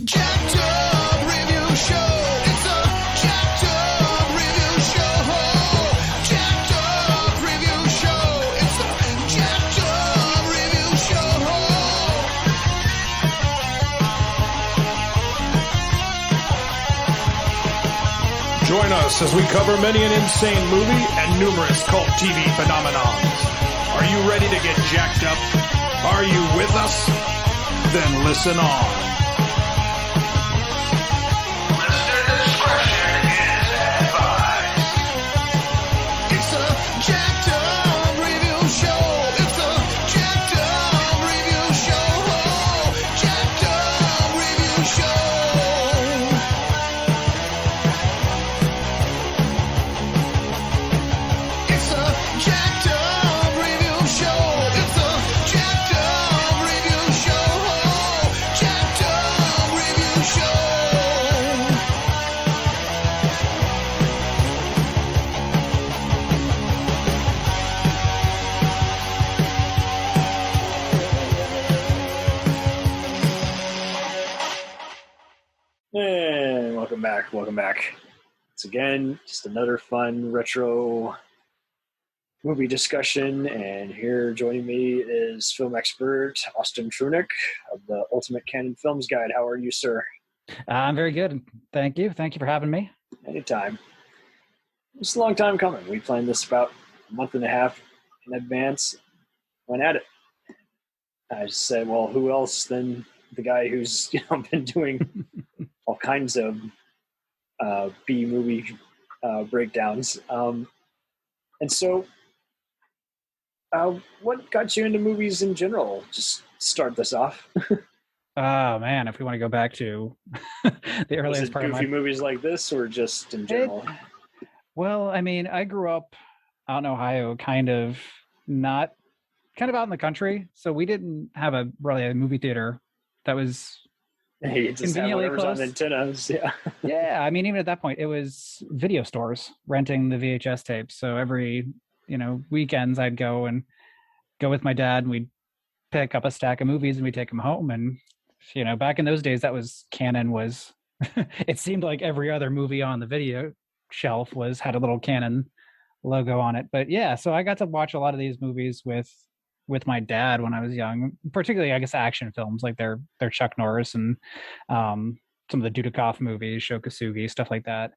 Jacked Up Review Show. It's a Jacked Up Review Show. Jacked Up Review Show. It's a Jacked Up Review Show. Join us as we cover many an insane movie and numerous cult TV phenomenons. Are you ready to get jacked up? Are you with us? Then listen on. Listener discretion is advised. It's a Jacked Up Review Show. It's a Jacked Up Review Show. Jacked Up Review Show. It's a Jacked Up Review Show. It's a Jacked Up Review Show. Jacked Up Review Show. And welcome back. Once again, just another fun retro movie discussion. And here joining me is film expert Austin Trunick of the Ultimate Canon Films Guide. How are you, sir? I'm very good. Thank you. Thank you for having me. Anytime. It's a long time coming. We planned this about a month and a half in advance. Went at it. I just said, well, who else than the guy who's been doing all kinds of B movie breakdowns. And so, what got you into movies in general? Just start this off. Oh man, if we want to go back to the Was earliest it part of goofy my movies like this, or just in general? well, I mean, I grew up out in Ohio, kind of out in the country, so we didn't have a movie theater that was Hey, it just had conveniently whatever's on close. antennas. Yeah. Yeah, I mean, even at that point, it was video stores renting the VHS tapes. So every weekends, I'd go with my dad, and we'd pick up a stack of movies and we'd take them home. And back in those days, that was Canon was. It seemed like every other movie on the video shelf had a little Canon logo on it. But yeah, so I got to watch a lot of these movies with my dad when I was young, particularly, I guess, action films like their Chuck Norris and some of the Dudikoff movies, Shokasugi, stuff like that.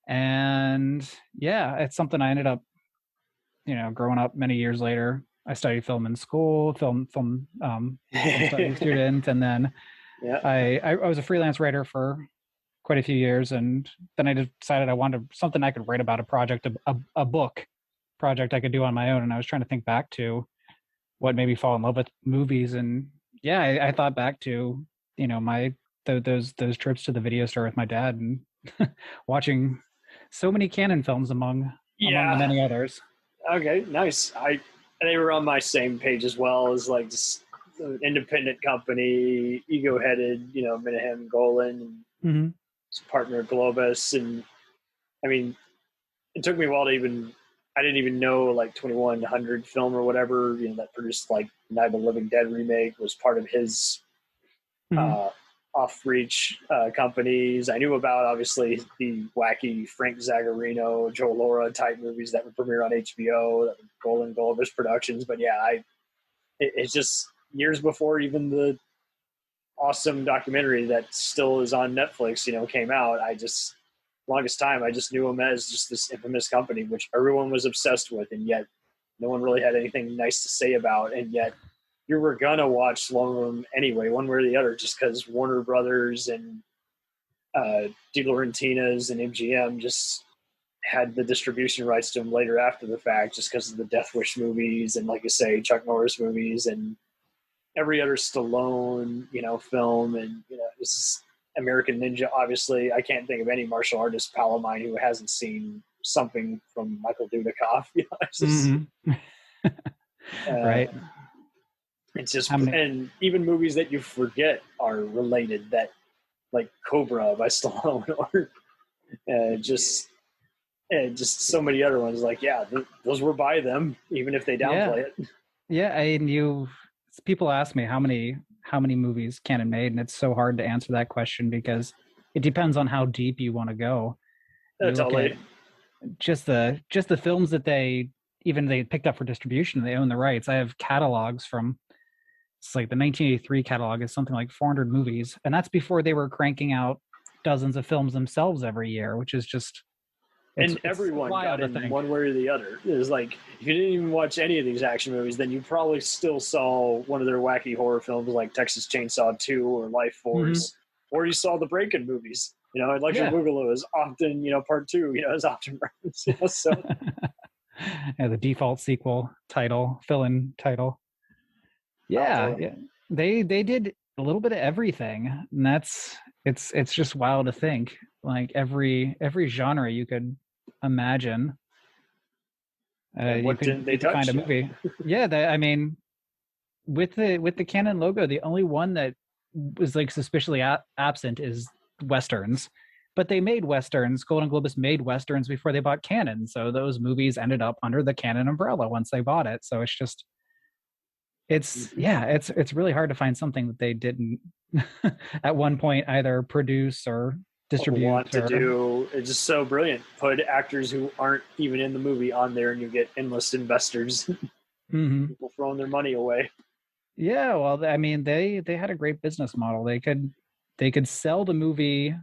And yeah, it's something I ended up, growing up many years later. I studied film in school, film study student, and then Yeah. I was a freelance writer for quite a few years, and then I decided I wanted something I could write about, a book project I could do on my own. And I was trying to think back to what made me fall in love with movies, and yeah, I thought back to those trips to the video store with my dad and watching so many Canon films among the many others. Okay, nice. They were on my same page as well, as like just an independent company, ego-headed, Minahem Golan and his partner Globus, and I mean, it took me a while to I didn't even know like 2100 Film or whatever, that produced like Night of the Living Dead remake was part of his off-reach companies. I knew about, obviously, the wacky Frank Zagarino, Joe Laura type movies that would premiere on HBO, that were Golan-Globus productions. But yeah, it's just years before even the awesome documentary that still is on Netflix, came out. Longest time, I just knew him as just this infamous company, which everyone was obsessed with, and yet no one really had anything nice to say about. And yet you were gonna watch one of them anyway, one way or the other, just because Warner Brothers and De Laurentiis and MGM just had the distribution rights to them later after the fact, just because of the Death Wish movies and, like you say, Chuck Norris movies and every other Stallone, film, and it's American Ninja. Obviously, I can't think of any martial artist pal of mine who hasn't seen something from Michael Dudikoff. It's just, Right. It's just, and even movies that you forget are related, that like Cobra by Stallone, or just so many other ones. Like, those were by them, even if they downplay it. Yeah, people ask me how how many movies Canon made, and it's so hard to answer that question because it depends on how deep you want to go. You look at just the films that they picked up for distribution. They own the rights. I have catalogs from, it's like the 1983 catalog is something like 400 movies, and that's before they were cranking out dozens of films themselves every year, which is just everyone got in one way or the other. It was like, if you didn't even watch any of these action movies, then you probably still saw one of their wacky horror films like Texas Chainsaw 2 or Life Force, or you saw the Breakin' movies. You know, Electric Boogaloo is often, part 2, is often referenced. So the default sequel title, fill-in title. Yeah. They did a little bit of everything, and it's just wild to think. Like every genre you could imagine. What didn't they touch? Find a movie. I mean, with the Canon logo, the only one that was like suspiciously absent is Westerns. But they made Westerns. Golan-Globus made Westerns before they bought Canon, so those movies ended up under the Canon umbrella once they bought it. So it's just, it's really hard to find something that they didn't at one point either produce or distribute. Want to do. It's just so brilliant. Put actors who aren't even in the movie on there, and you get endless investors. People throwing their money away. Yeah, well, I mean, they had a great business model. They could sell the movie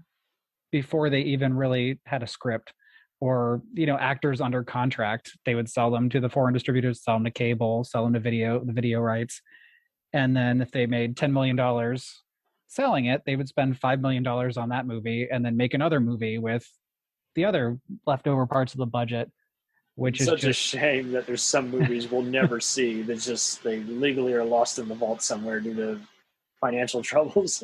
before they even really had a script, or actors under contract. They would sell them to the foreign distributors, sell them to cable, sell them to the video rights, and then if they made $10 million selling it, they would spend $5 million on that movie and then make another movie with the other leftover parts of the budget, which is a shame that there's some movies we'll never see. That's just, they legally are lost in the vault somewhere due to financial troubles.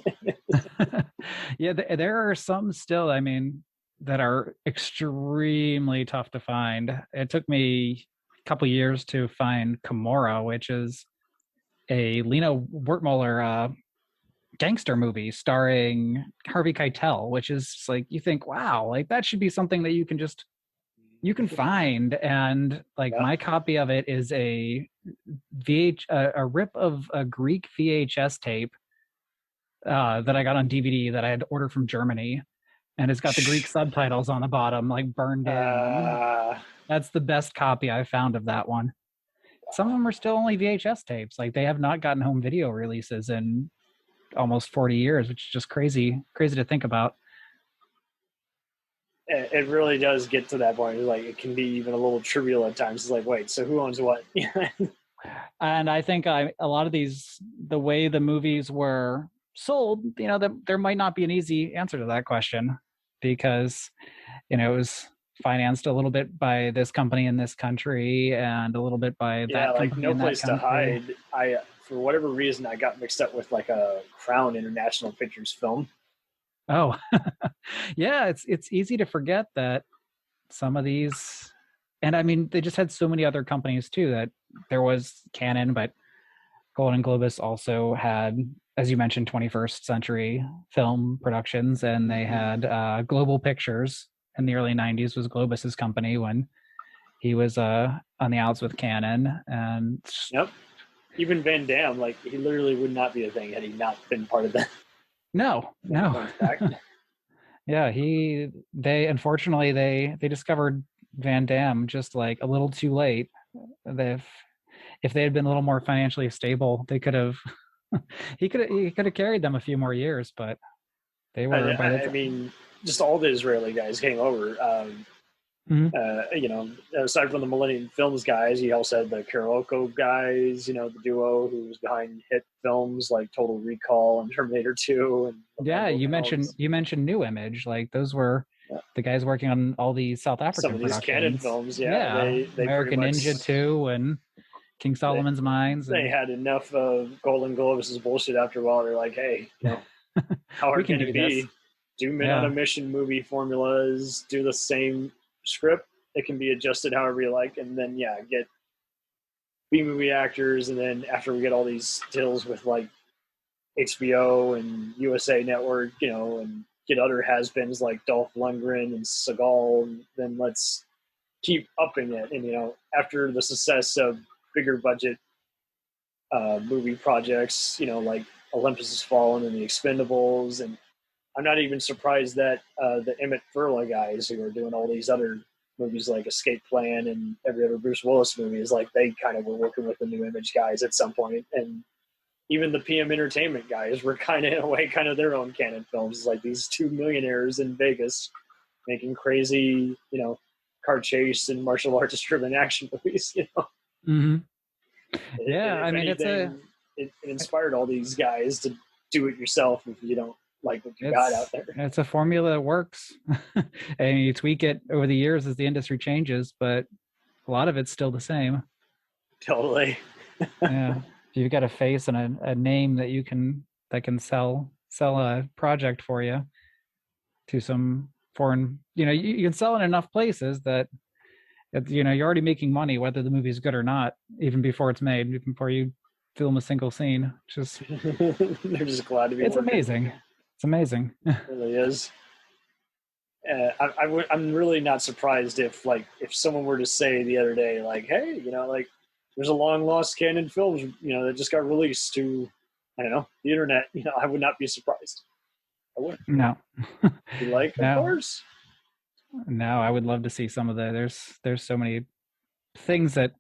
Yeah, there are some still, I mean, that are extremely tough to find. It took me a couple years to find Kimura, which is a Lena Wertmuller gangster movie starring Harvey Keitel, which is like, you think, wow, like that should be something that you can find. And like my copy of it is a rip of a Greek VHS tape that I got on DVD that I had to order from Germany, and it's got the Greek subtitles on the bottom, like burned in. That's the best copy I found of that one. Some of them are still only VHS tapes. Like they have not gotten home video releases in almost 40 years, which is just crazy to think about. It really does get to that point. Like it can be even a little trivial at times. It's like, wait, so who owns what? And I think a lot of these, the way the movies were sold, there might not be an easy answer to that question, because it was financed a little bit by this company in this country and a little bit by that company. No place to hide. I, for whatever reason, I got mixed up with like a Crown International Pictures film. Oh, yeah, it's easy to forget that some of these, and I mean, they just had so many other companies too. That there was Canon, but Golan-Globus also had, as you mentioned, 21st Century Film Productions, and they had Global Pictures in the early 90s was Globus's company when he was on the outs with Canon. And even Van Damme, like he literally would not be a thing had he not been part of that. No. Yeah, they unfortunately they discovered Van Damme just like a little too late. If they had been a little more financially stable, they could have he could have carried them a few more years, but they were. I mean, just all the Israeli guys came over. Aside from the Millennium Films guys, he also had the Karolko guys, the duo who was behind hit films like Total Recall and Terminator 2. And you mentioned New Image, like those were the guys working on all these South African some of these Canon films. They American Ninja 2 and King Solomon's Mines. They had enough of Golan-Globus's bullshit after a while. They're like, hey, how hard can it be? Do Men on a Mission movie formulas, do the same script. It can be adjusted however you like, and then get B-movie actors, and then after we get all these deals with like HBO and USA Network, and get other has-beens like Dolph Lundgren and Seagal, and then let's keep upping it. And after the success of bigger budget movie projects, like Olympus Has Fallen and The Expendables, and I'm not even surprised that the Emmett Furla guys who are doing all these other movies like Escape Plan and every other Bruce Willis movie is like they kind of were working with the New Image guys at some point, and even the PM Entertainment guys were kind of in a way kind of their own canon films. It's like these two millionaires in Vegas making crazy, car chase and martial arts driven action movies. Mm-hmm. Yeah, I mean, it inspired all these guys to do it yourself if you don't like what you got out there. It's a formula that works. And you tweak it over the years as the industry changes, but a lot of it's still the same. Totally. Yeah. You've got a face and a name that can sell a project for you to some foreign, you can sell in enough places that you're already making money whether the movie is good or not, even before it's made, even before you film a single scene. Just they're just glad to be. It's amazing. It's amazing. It really is. I'm really not surprised if someone were to say the other day, like, hey, there's a long lost canon films, that just got released to, I don't know, the internet. I would not be surprised. I wouldn't. No. Be like, of course. No, I would love to see some of there's so many things that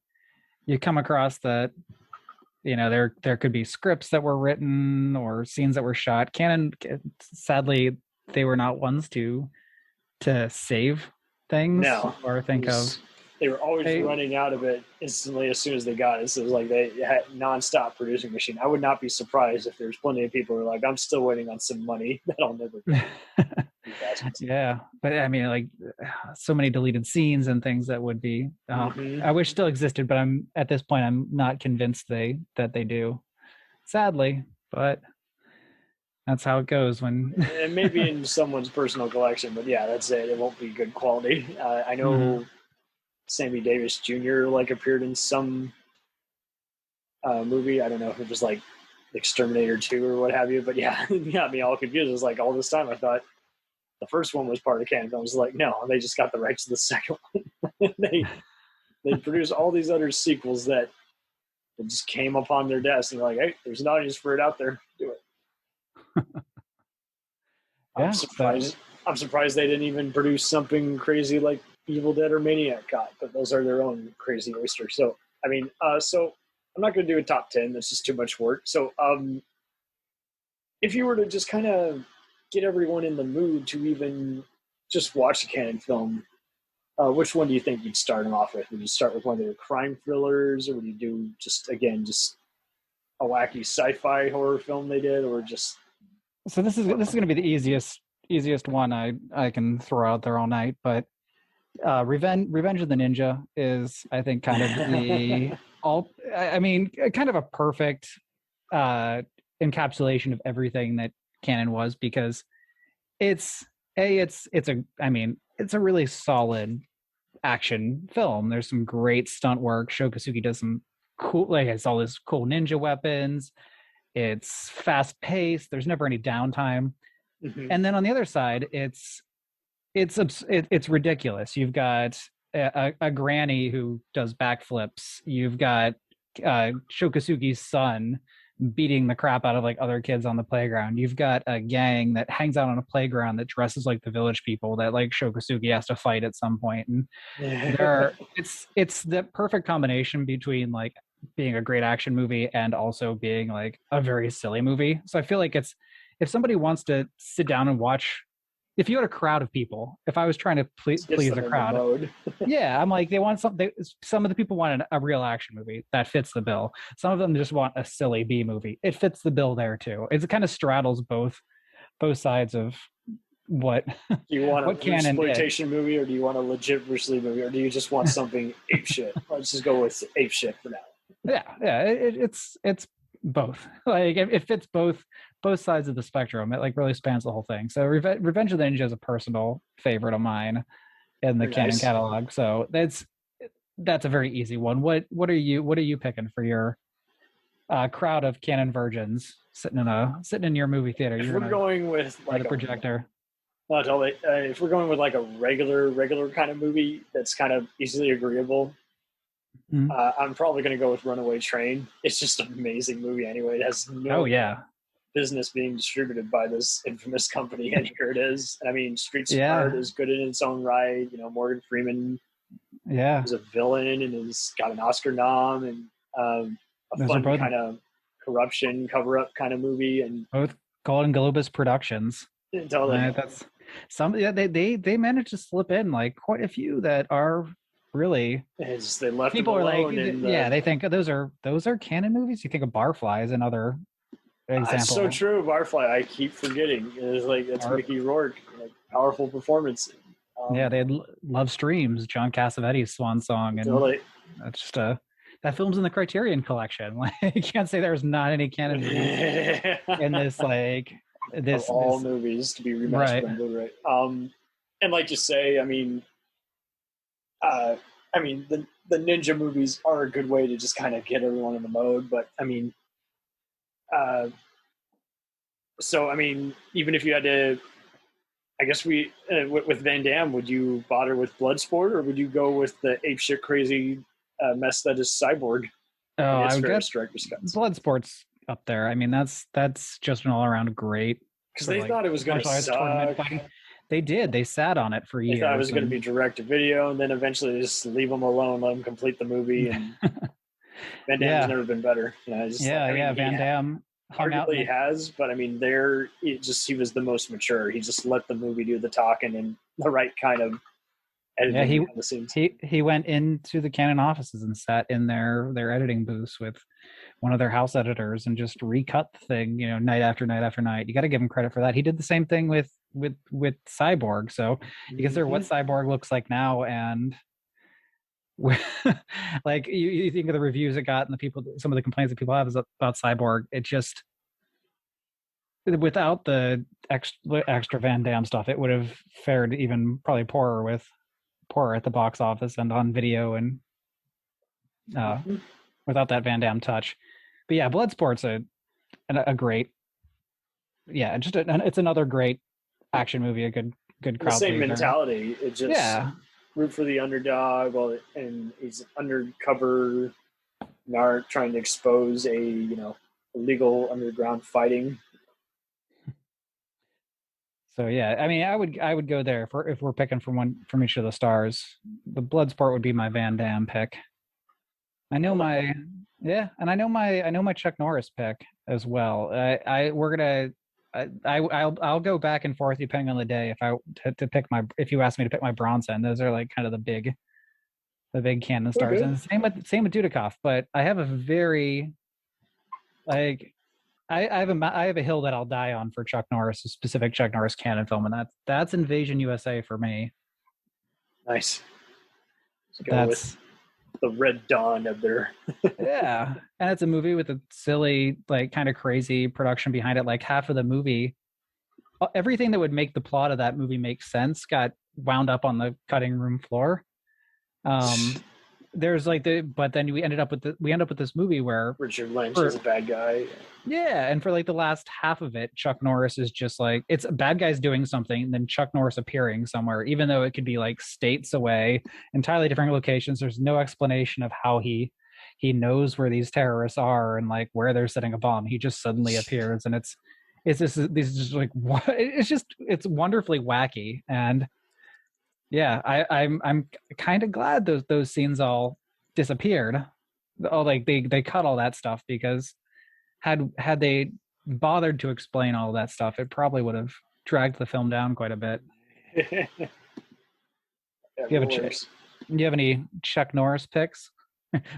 you come across that, there could be scripts that were written or scenes that were shot. Canon, sadly, they were not ones to save things or think of. They were always running out of it instantly as soon as they got it. So it was like they had nonstop producing machine. I would not be surprised if there's plenty of people who are like, I'm still waiting on some money that I'll never get. Yeah, but I mean, like, so many deleted scenes and things that would be I wish still existed, but at this point I'm not convinced that they do, sadly, but that's how it goes when it may be in someone's personal collection, but yeah, that's it. It won't be good quality. I know Sammy Davis Jr. appeared in some movie. I don't know if it was like Exterminator 2 or what have you, but yeah, it got me all confused. It was like all this time I thought the first one was part of canon. I was like, no, they just got the rights to the second one. they produced all these other sequels that just came upon their desk and they're like, hey, there's an audience for it out there. Do it. Yeah, I'm surprised they didn't even produce something crazy like Evil Dead or Maniac got, but those are their own crazy oysters. So, I mean, so I'm not going to do a top 10. That's just too much work. So, if you were to just kind of get everyone in the mood to even just watch a canon film, which one do you think you'd start them off with? Would you start with one of their crime thrillers, or would you do just a wacky sci-fi horror film they did, or just? So this is going to be the easiest one I can throw out there all night, but Revenge of the Ninja is, I think, kind of kind of a perfect encapsulation of everything that canon was, because it's a really solid action film. There's some great stunt work. Sho Kosugi does some cool, it's all this cool ninja weapons. It's fast paced. There's never any downtime. And then on the other side, it's ridiculous. You've got a granny who does backflips. You've got Sho Kosugi's son beating the crap out of other kids on the playground. You've got a gang that hangs out on a playground that dresses like the village people that Sho Kosugi has to fight at some point. And it's the perfect combination between being a great action movie and also being a very silly movie. So I feel like if somebody wants to sit down and watch, if you had a crowd of people, if I was trying to please a crowd, yeah, I'm like, they want something. Some of the people want a real action movie that fits the bill. Some of them just want a silly B movie. It fits the bill there too. It kind of straddles both sides of what. Do you want an exploitation movie, or do you want a legit Bruce Lee movie, or do you just want something ape shit? Let's just go with ape shit for now. Yeah, it's both. It fits both sides of the spectrum. It really spans the whole thing. So Revenge of the Ninja is a personal favorite of mine in the canon catalog. So that's a very easy one. What are you picking for your crowd of canon virgins sitting in your movie theater? If we're going with a projector. If we're going with a regular kind of movie that's kind of easily agreeable, I'm probably going to go with Runaway Train. It's just an amazing movie anyway. It has business being distributed by this infamous company, and here it is. And I mean, Street Yeah. Smart is good in its own right. You know, Morgan Freeman Yeah. is a villain and has got an Oscar nom, and a Those are fun both- kind of corruption cover-up kind of movie. And Both Golan-Globus productions. totally, That's some. Yeah, they managed to slip in like quite a few that are really it's, they left people him are like, alone. And, yeah, they think those are canon movies. You think of Barfly as another example. it's so true. Barfly, I keep forgetting. It's like that's Mickey Rourke, like, powerful performance. Yeah, they had Love Streams, John Cassavetes' swan song, and totally. that's just that film's in the Criterion Collection. Like, you can't say there's not any canon movies in this, like this of all this, movies to be remastered Right. on Blu-ray. And like you say, I mean, the ninja movies are a good way to just kind of get everyone in the mode. But I mean, so I mean, even if you had to, I guess with Van Damme, would you bother with Bloodsport, or would you go with the apeshit crazy mess that is Cyborg? oh, I would various guess director's cuts. Bloodsport's up there. I mean, that's just an all around great. Because for, they like, thought it was going to martial arts tournament suck. fighting. They did. They sat on it for They years. thought it was going to and- be direct to video, and then eventually just leave them alone, let them complete the movie. And Van Damme's Yeah. never been better. You know, just Yeah, like, I mean, yeah. he Van Damme hung out. arguably has, but I mean, he was the most mature. He just let the movie do the talking and the right kind of editing Yeah, behind the scenes. He went into the Canon offices and sat in their editing booths with one of their house editors and just recut the thing, you know, night after night after night. You got to give him credit for that. He did the same thing with Cyborg. So you consider what Cyborg looks like now, and like you think of the reviews it got and some of the complaints that people have is about Cyborg. It just, without the extra Van Damme stuff, it would have fared even probably poorer at the box office and on video, and without that Van Damme touch. But yeah, Bloodsport's a great, yeah, it's another great action movie, a good crowd The same pleaser. mentality. It just root for the underdog, and he's undercover narc trying to expose a illegal underground fighting. So yeah, I mean, I would go there if we're picking from each of the stars. The Bloodsport would be my Van Damme pick. I know my Chuck Norris pick as well. I'll go back and forth depending on the day if you ask me to pick my Bronson. Those are like kind of the big canon stars. Okay. And same with Dudikoff. But I have a very like I have a hill that I'll die on for Chuck Norris, a specific Chuck Norris canon film, and that's Invasion USA for me. Nice. Let's go with the Red Dawn of their. Yeah, and it's a movie with a silly, like, kind of crazy production behind it. Like, half of the movie, everything that would make the plot of that movie make sense got wound up on the cutting room floor. There's like but then we end up with this movie where Richard Lynch is a bad guy. Yeah, and for like the last half of it, Chuck Norris is just like, it's bad guys doing something, and then Chuck Norris appearing somewhere, even though it could be like states away, entirely different locations. There's no explanation of how he knows where these terrorists are and like where they're setting a bomb. He just suddenly appears, and it's just like, what? It's wonderfully wacky. And yeah, I'm kind of glad those scenes all disappeared. Oh, like they cut all that stuff, because had they bothered to explain all that stuff, it probably would have dragged the film down quite a bit. Yeah, Do you have any Chuck Norris picks?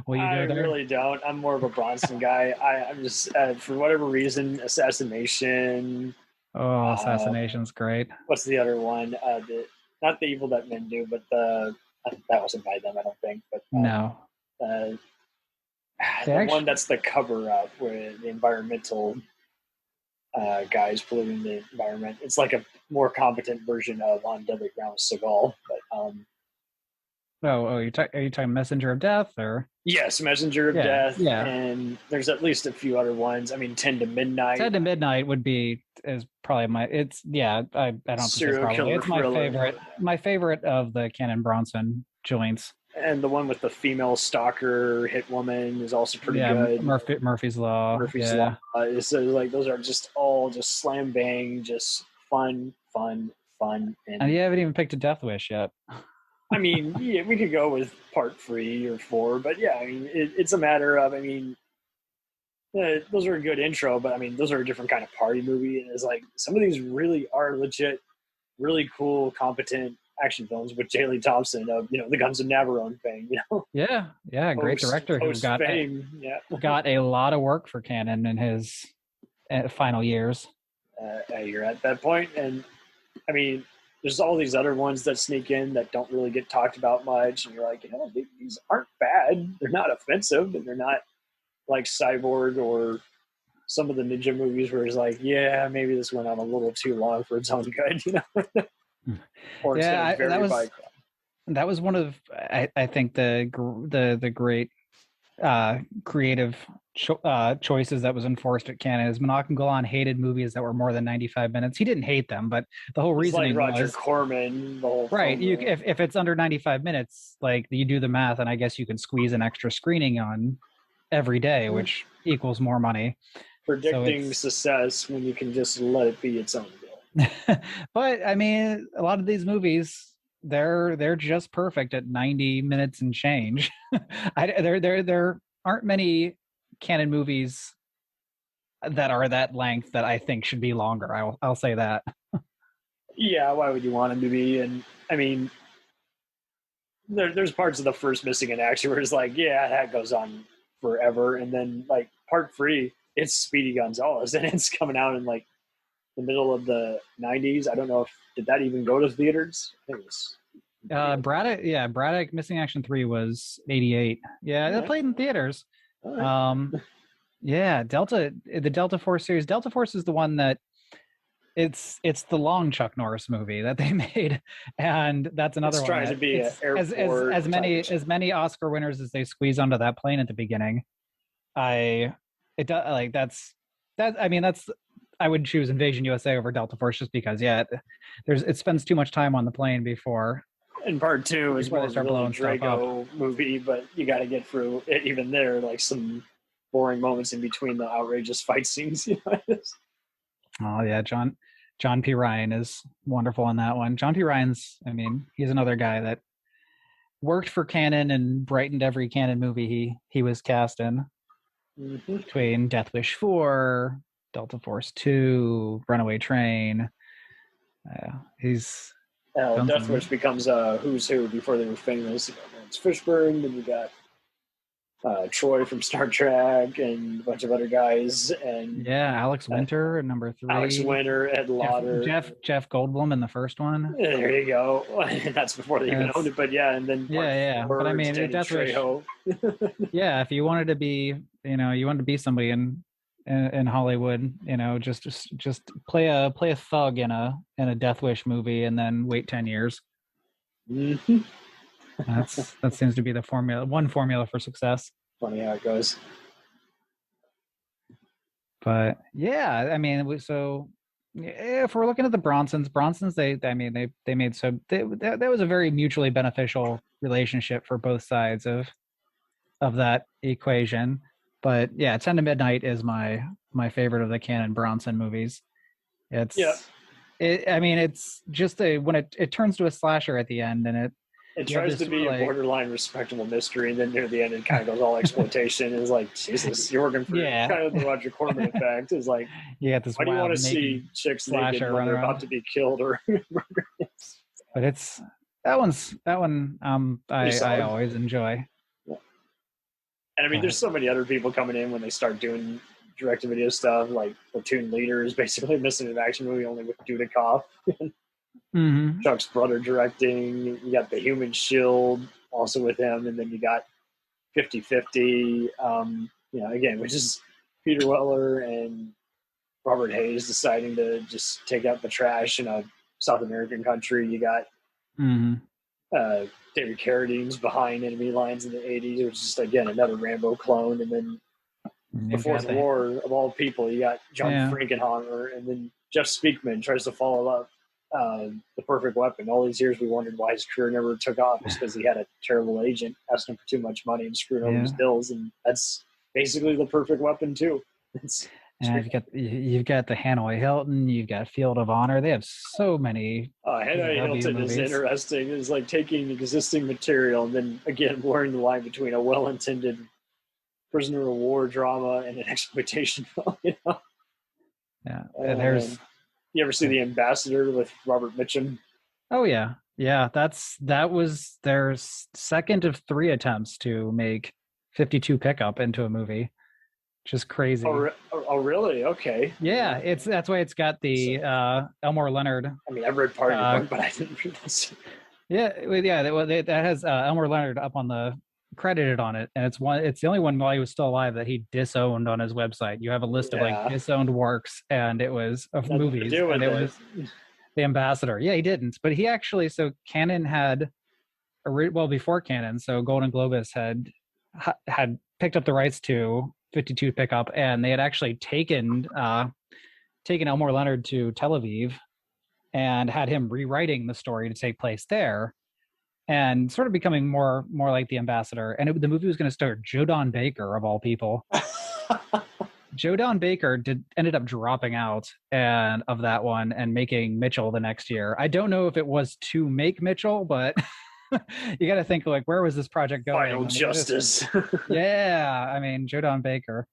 Will you I go there? really don't. I'm more of a Bronson guy. I'm just for whatever reason, Assassination. Oh, Assassination's great. What's the other one? Not the Evil That Men Do, but that wasn't by them, I don't think. But No. the actually- one that's the cover up where the environmental guys polluting the environment. It's like a more competent version of On Deadly Ground with Seagal. But are you talking Messenger of Death or? yes, Messenger of Yeah, Death. yeah. And there's at least a few other ones. I mean, 10 to Midnight. 10 to Midnight is probably I don't think it's Serial probably. killer It's my thriller. favorite. My favorite of the Cannon Bronson joints. And the one with the female stalker hit woman is also pretty good. Murphy's Law. Murphy's yeah. Law. So like those are just all all just slam bang, just fun. And you haven't even picked a Death Wish yet. I mean, yeah, we could go with part 3 or 4, but yeah, I mean, it's a matter of, I mean, those are a good intro, but I mean, those are a different kind of party movie. And it's like, some of these really are legit, really cool, competent action films with J. Lee Thompson of, the Guns of Navarone fame, Yeah, great director who got a lot of work for Cannon in his final years. You're at that point, and I mean, there's all these other ones that sneak in that don't really get talked about much, and you're like, these aren't bad. They're not offensive, and they're not like Cyborg or some of the ninja movies where it's like, yeah, maybe this went on a little too long for its own good, Or it's that was one of I think the great creative choices that was enforced at Canada is Minach and Golan hated movies that were more than 95 minutes. He didn't hate them, but the whole reasoning like Roger was Corman, the whole right. film, If it's under 95 minutes, like you do the math, and I guess you can squeeze an extra screening on every day, which equals more money. Predicting success when you can just let it be its own deal. But I mean, a lot of these movies, they're just perfect at 90 minutes and change. There aren't many Canon movies that are that length that I think should be longer. I'll say that. Yeah, why would you want them to be? And I mean, there's parts of the first Missing in Action where it's like, yeah, that goes on forever. And then like part 3, it's Speedy Gonzales, and it's coming out in like the middle of the 90s. I don't know did that even go to theaters? I think it was. Braddock Missing Action 3 was 88. Yeah, that played in theaters. Right. The Delta Force series. Delta Force is the one that it's the long Chuck Norris movie that they made, and that's another one. Trying to be an airport as many Oscar winners as they squeeze onto that plane at the beginning. I would choose Invasion USA over Delta Force just because it spends too much time on the plane before. And part 2 is more of a Drago movie, but you got to get through it. Even there, like some boring moments in between the outrageous fight scenes. Oh yeah, John P. Ryan is wonderful in that one. John P. Ryan's, I mean, he's another guy that worked for Canon and brightened every Canon movie he was cast in. Mm-hmm. Between Death Wish 4, Delta Force 2, Runaway Train. Death Wish becomes a who's who before they were famous. It's Fishburne, then you got Troy from Star Trek, and a bunch of other guys. And Alex Winter at number 3. Alex Winter, Ed Lauder. Jeff Goldblum in the first one. There you go. That's before they even owned it, but and then but I mean, Death Wish. If you wanted to be, you wanted to be somebody in Hollywood, just play a thug in a Death Wish movie and then wait 10 years. Mm-hmm. That seems to be the formula for success. Funny how it goes. But I mean, so if we're looking at the Bronsons, that was a very mutually beneficial relationship for both sides of that equation. But 10 to Midnight is my favorite of the Cannon Bronson movies. It's just when it turns to a slasher at the end, and it tries to be a borderline respectable mystery, and then near the end it kind of goes all exploitation. It's like, Jesus, you're working for kind of the Roger Corman effect. It's like, why do you want to see chicks naked when they're about to be killed or But it's that one I always enjoy. And I mean, there's so many other people coming in when they start doing direct-to-video stuff, like Platoon Leader is basically Missing in Action movie only with Dudikoff. Mm-hmm. Chuck's brother directing. You got The Human Shield also with him, and then you got 50-50. Again, which is Peter Weller and Robert Hayes deciding to just take out the trash in a South American country. You got David Carradine's Behind Enemy Lines in the 80s, which is just, again, another Rambo clone. And then The Fourth War, of all people, you got John Frankenheimer, and then Jeff Speakman tries to follow up The Perfect Weapon. All these years we wondered why his career never took off. It's because he had a terrible agent asking for too much money and screwing over his deals, and that's basically The Perfect Weapon too. And you've got the Hanoi Hilton, you've got Field of Honor. They have so many. Hanoi Hilton is interesting. It's like taking existing material and then again blurring the line between a well-intended prisoner of war drama and an exploitation film. You know? Yeah, there's. You ever see The Ambassador with Robert Mitchum? Oh yeah, that was their second of 3 attempts to make 52 Pickup into a movie. Just crazy. Oh, really? Okay. Yeah, that's why it's got the Elmore Leonard. I mean, I've read part of the book, but I didn't read this. Yeah, that has Elmore Leonard up on the credited on it, and it's the only one while he was still alive that he disowned on his website. You have a list of like disowned works, and it was of movies, and it was The Ambassador. Yeah, he didn't, but he actually Cannon had before Cannon, so Golan-Globus had picked up the rights to 52 Pickup, and they had actually taken Elmore Leonard to Tel Aviv and had him rewriting the story to take place there and sort of becoming more like The Ambassador. And the movie was going to star Joe Don Baker, of all people. Joe Don Baker ended up dropping out of that one and making Mitchell the next year. I don't know if it was to make Mitchell, but you got to think like, where was this project going? Final Justice. Yeah, I mean, Joe Don Baker.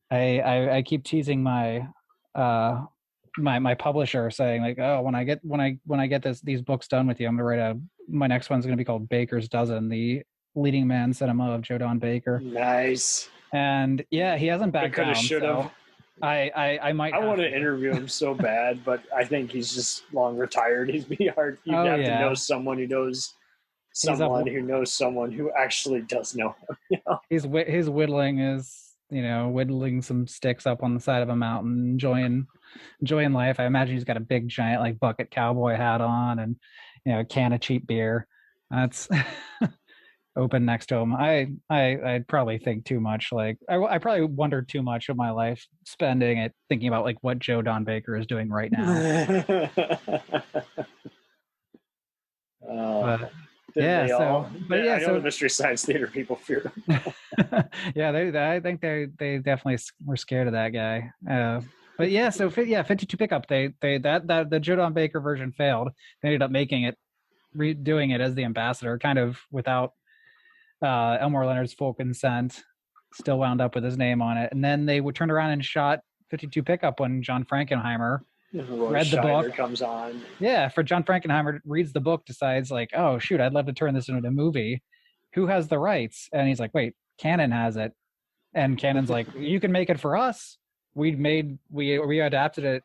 I keep teasing my my publisher, saying like, oh, when I get these books done with you, I'm gonna my next one's gonna be called Baker's Dozen, the leading man cinema of Joe Don Baker. Nice. And yeah, he hasn't backed down. Should have. I might. I want to interview him so bad, but I think he's just long retired. He'd be hard. You'd have to know someone who knows someone who knows someone who actually does know him. You know? His whittling is, whittling some sticks up on the side of a mountain, enjoying life. I imagine he's got a big giant like bucket cowboy hat on and a can of cheap beer. That's open next to him. I'd probably think too much. Like I probably wondered too much of my life spending it thinking about like what Joe Don Baker is doing right now. I know the Mystery Science Theater people fear him. Yeah, I think they definitely were scared of that guy. But yeah, 52 Pickup. The Joe Don Baker version failed. They ended up making it, redoing it as The Ambassador, kind of without Elmore Leonard's full consent. Still wound up with his name on it, and then they would turn around and shot 52 Pickup when John Frankenheimer read the book. Comes on. Yeah, for John Frankenheimer reads the book, decides like, oh shoot, I'd love to turn this into a movie. Who has the rights? And he's like, wait, Cannon has it. And Cannon's like, you can make it for us. We adapted it,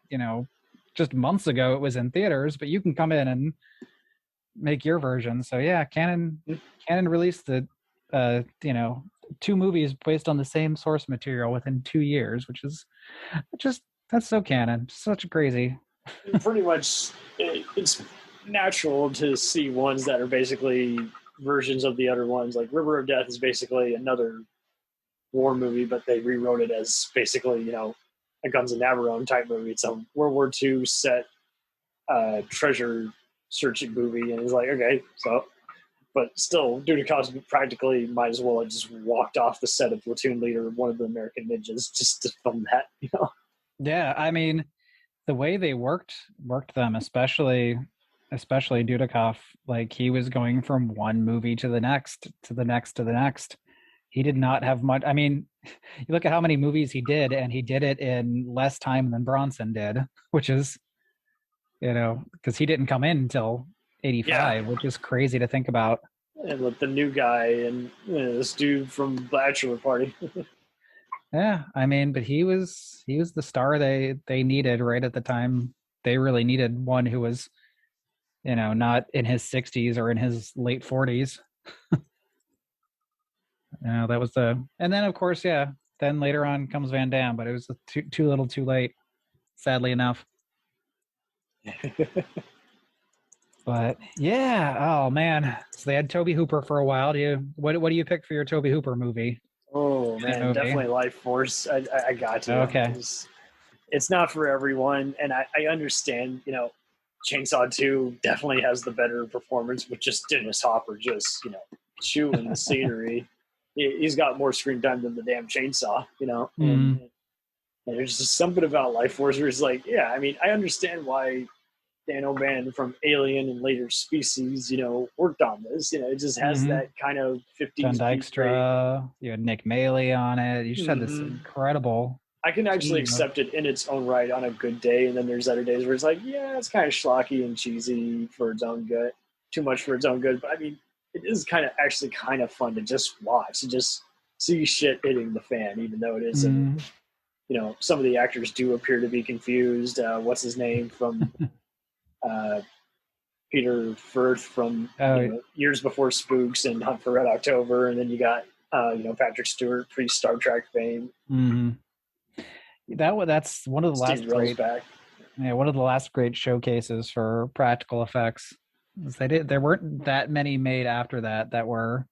just months ago. It was in theaters, but you can come in and make your version. So yeah, Cannon released the 2 movies based on the same source material within 2 years, which is just, that's so Cannon. Such crazy. Pretty much, it's natural to see ones that are basically versions of the other ones. Like River of Death is basically another war movie, but they rewrote it as basically, a Guns and Navarone type movie. It's a World War II set treasure searching movie, and it's like, okay, so, but still, Dudikoff practically might as well have just walked off the set of Platoon Leader, one of the American Ninjas, just to film that, Yeah, I mean, the way they worked them, especially Dudikoff, like he was going from one movie to the next, to the next, to the next. He did not have much. I mean, you look at how many movies he did, and he did it in less time than Bronson did, which is, because he didn't come in until 85, which is crazy to think about. And with the new guy and this dude from Bachelor Party. Yeah, I mean, but he was the star they needed right at the time. They really needed one who was, not in his 60s or in his late 40s. That was and then of course, then later on comes Van Damme, but it was too little too late, sadly enough. But yeah, oh man. So they had Tobe Hooper for a while. What do you pick for your Tobe Hooper movie? Oh man, definitely Life Force. I got to. Okay. It's not for everyone, and I understand, Chainsaw 2 definitely has the better performance with just Dennis Hopper just, chewing the scenery. He's got more screen time than the damn chainsaw, Mm. And there's just something about Life Force where it's like, yeah, I mean, I understand why Dan O'Bannon from Alien and later Species, worked on this. It just has that kind of 50s. John Dykstra, you had Nick Maley on it. You just had this incredible. I can actually accept it in its own right on a good day, and then there's other days where it's like, yeah, it's kind of schlocky and cheesy for its own good, too much for its own good. But I mean, it is kind of fun to just watch and just see shit hitting the fan, even though it isn't. Some of the actors do appear to be confused. What's his name from Peter Firth from Years Before Spooks and Hunt for Red October, and then you got Patrick Stewart pre Star Trek fame. That's one of the last great. One of the last great showcases for practical effects. There weren't that many made after that were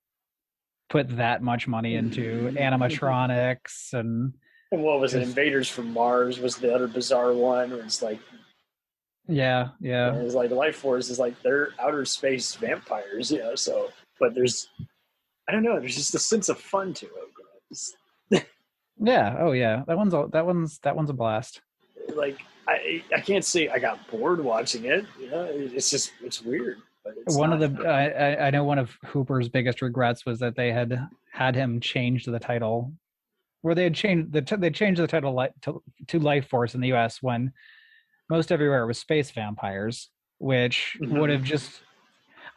put that much money into animatronics and what was it? Invaders from Mars was the other bizarre one. Where it's like, it's like Life Force is like they're outer space vampires, So, but I don't know. There's just a sense of fun to it. Yeah. Oh yeah. That one's a blast. Like I can't say I got bored watching it. It's weird. But it's I know one of Hooper's biggest regrets was that they had him change the title, where they had changed the title to Life Force in the U.S. when most everywhere was Space Vampires, which would have just.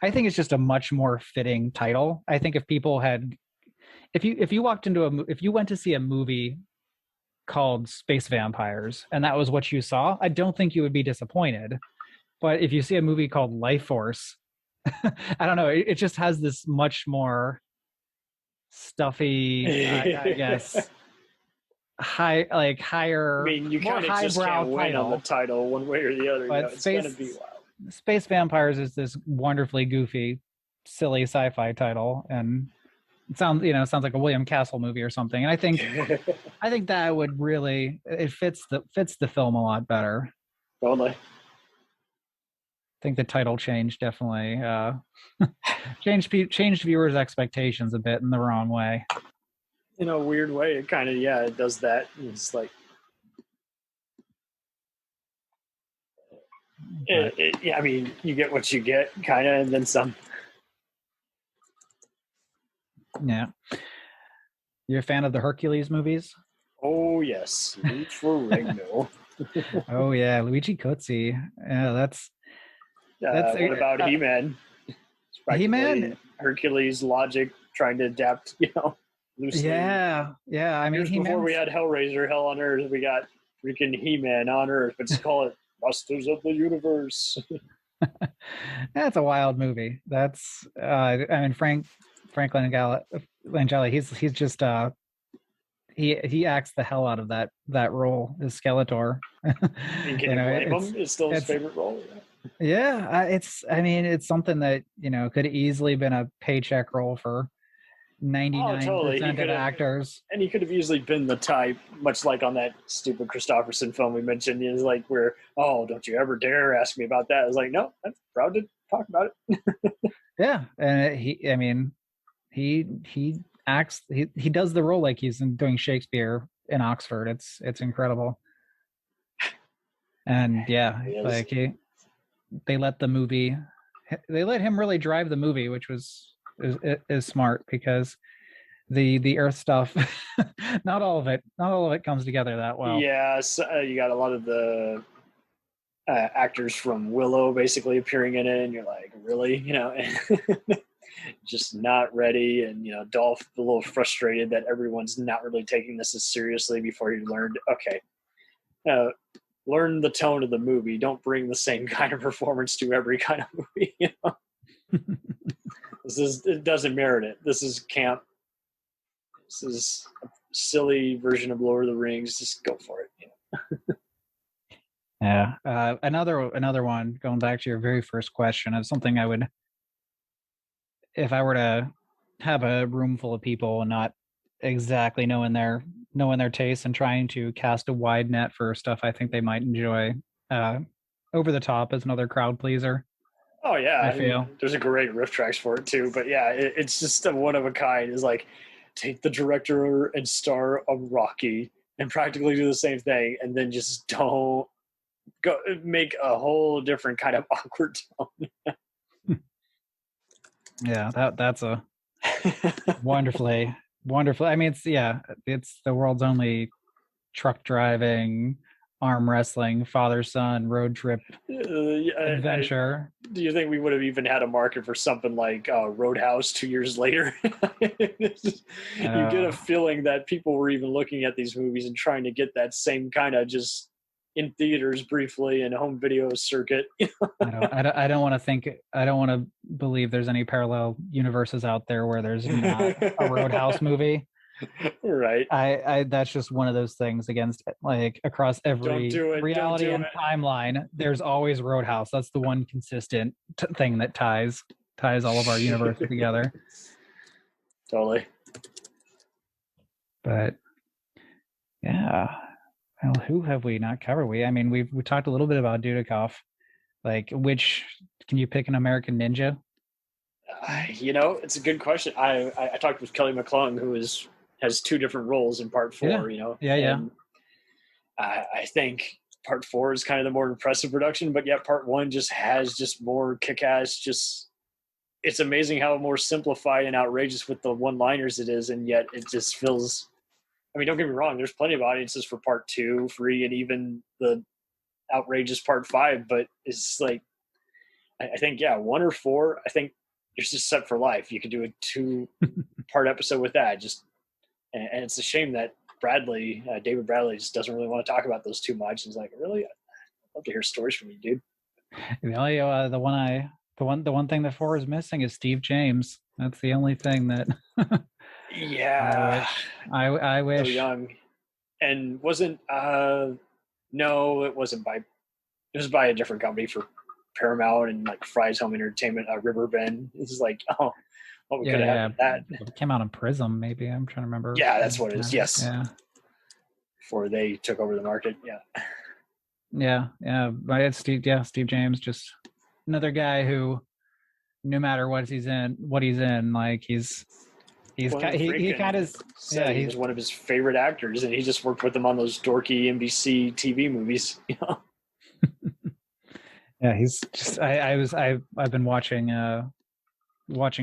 I think it's just a much more fitting title. I think if people had. If you went to see a movie called Space Vampires and that was what you saw, I don't think you would be disappointed. But if you see a movie called Life Force, I don't know, it just has this much more stuffy, I guess, higher. I mean, you kind of just can't win on the title one way or the other. But it's going to be wild. Space Vampires is this wonderfully goofy, silly sci-fi title, and it sounds like a William Castle movie or something. And I think that would really fits the film a lot better. Totally. I think the title change definitely changed viewers' expectations a bit in the wrong way. In a weird way, it kind of it does that. It's like I mean, you get what you get, kind of, and then some. Yeah. You're a fan of the Hercules movies? Oh, yes. Luigi Ferrigno. Oh, yeah. Luigi Cozzi. Yeah, that's what about He-Man? He-Man? Hercules logic trying to adapt, loosely. Yeah. I mean, before we had Hellraiser, Hell on Earth, we got freaking He-Man on Earth, but just call it Masters of the Universe. That's a wild movie. That's, Frank Langella, he's just he acts the hell out of that role as Skeletor. Can you blame him? It's still his favorite role. Yeah, it's something that could have easily been a paycheck role for 99% of actors. And he could have easily been the type, much like on that stupid Christopherson film we mentioned, is like where, oh, don't you ever dare ask me about that. I was like, no, I'm proud to talk about it. Yeah, and he acts. He does the role like he's doing Shakespeare in Oxford. It's incredible. And yeah, like they let him really drive the movie, which is smart because the Earth stuff, not all of it comes together that well. Yeah, so, you got a lot of the actors from Willow basically appearing in it, and you're like, really, just not ready. And Dolph a little frustrated that everyone's not really taking this as seriously before he learned, okay, learn the tone of the movie. Don't bring the same kind of performance to every kind of movie. It doesn't merit it. This is camp. This is a silly version of Lord of the Rings. Just go for it. Yeah. Another one, going back to your very first question, of something I would, if I were to have a room full of people and not exactly knowing their tastes and trying to cast a wide net for stuff I think they might enjoy, Over the Top is another crowd pleaser. Oh yeah, I feel there's a great riff tracks for it too. But yeah, it's just a one of a kind. It's like, take the director and star of Rocky and practically do the same thing, and then just don't go make a whole different kind of awkward tone. Yeah, that's a wonderfully. I mean, it's the world's only truck driving, arm wrestling, father son road trip adventure. Do you think we would have even had a market for something like Roadhouse 2 years later? You get a feeling that people were even looking at these movies and trying to get that same kind of just in theaters briefly and home video circuit. I don't want to think. I don't want to believe there's any parallel universes out there where there's not a Roadhouse movie. Right. I that's just one of those things against, like, across every reality and timeline. There's always Roadhouse. That's the one consistent thing that ties all of our universes together. Totally. But yeah, well, who have we not covered? I mean, we talked a little bit about Dudikoff. Like, can you pick an American Ninja? It's a good question. I talked with Kelly McClung, who has two different roles in part 4. Yeah. I think part 4 is kind of the more impressive production, but yeah, part 1 just has just more kick-ass. Just, it's amazing how more simplified and outrageous with the one-liners it is, and yet it just feels. I mean, don't get me wrong. There's plenty of audiences for part 2, 3, and even the outrageous part 5. But it's like, I think 1 or 4. I think you're just set for life. You could do a 2-part episode with that. And it's a shame that David Bradley, just doesn't really want to talk about those too much. He's like, really, I'd love to hear stories from you, dude. The only the one thing that 4 is missing is Steve James. That's the only thing that. Yeah, I wish. So young, and wasn't. No, it wasn't by. It was by a different company for Paramount and like Fry's Home Entertainment, Riverbend. This is like, what we could have had with that. It came out on Prism, maybe. I'm trying to remember. Yeah, that's what it is. Yes. Yeah. Before they took over the market. Yeah. Yeah. But it's Steve James, just another guy who, no matter what he's in, like he kind of he's one of his favorite actors, and he just worked with him on those dorky NBC TV movies. Yeah, he's just. I've been watching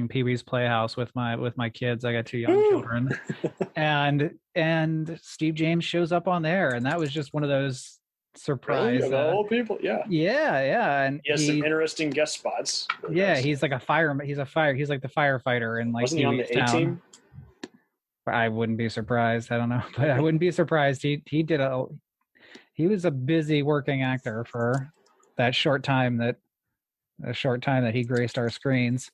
Pee-wee's Playhouse with my kids. I got 2 young children, and Steve James shows up on there, and that was just one of those surprise. Really? Of all people, yeah, and he has some interesting guest spots. Yeah, he's like a fireman. He's like the firefighter in like. Wasn't he on the A-Team? I wouldn't be surprised. I don't know, but I wouldn't be surprised. He was a busy working actor for that short time that he graced our screens.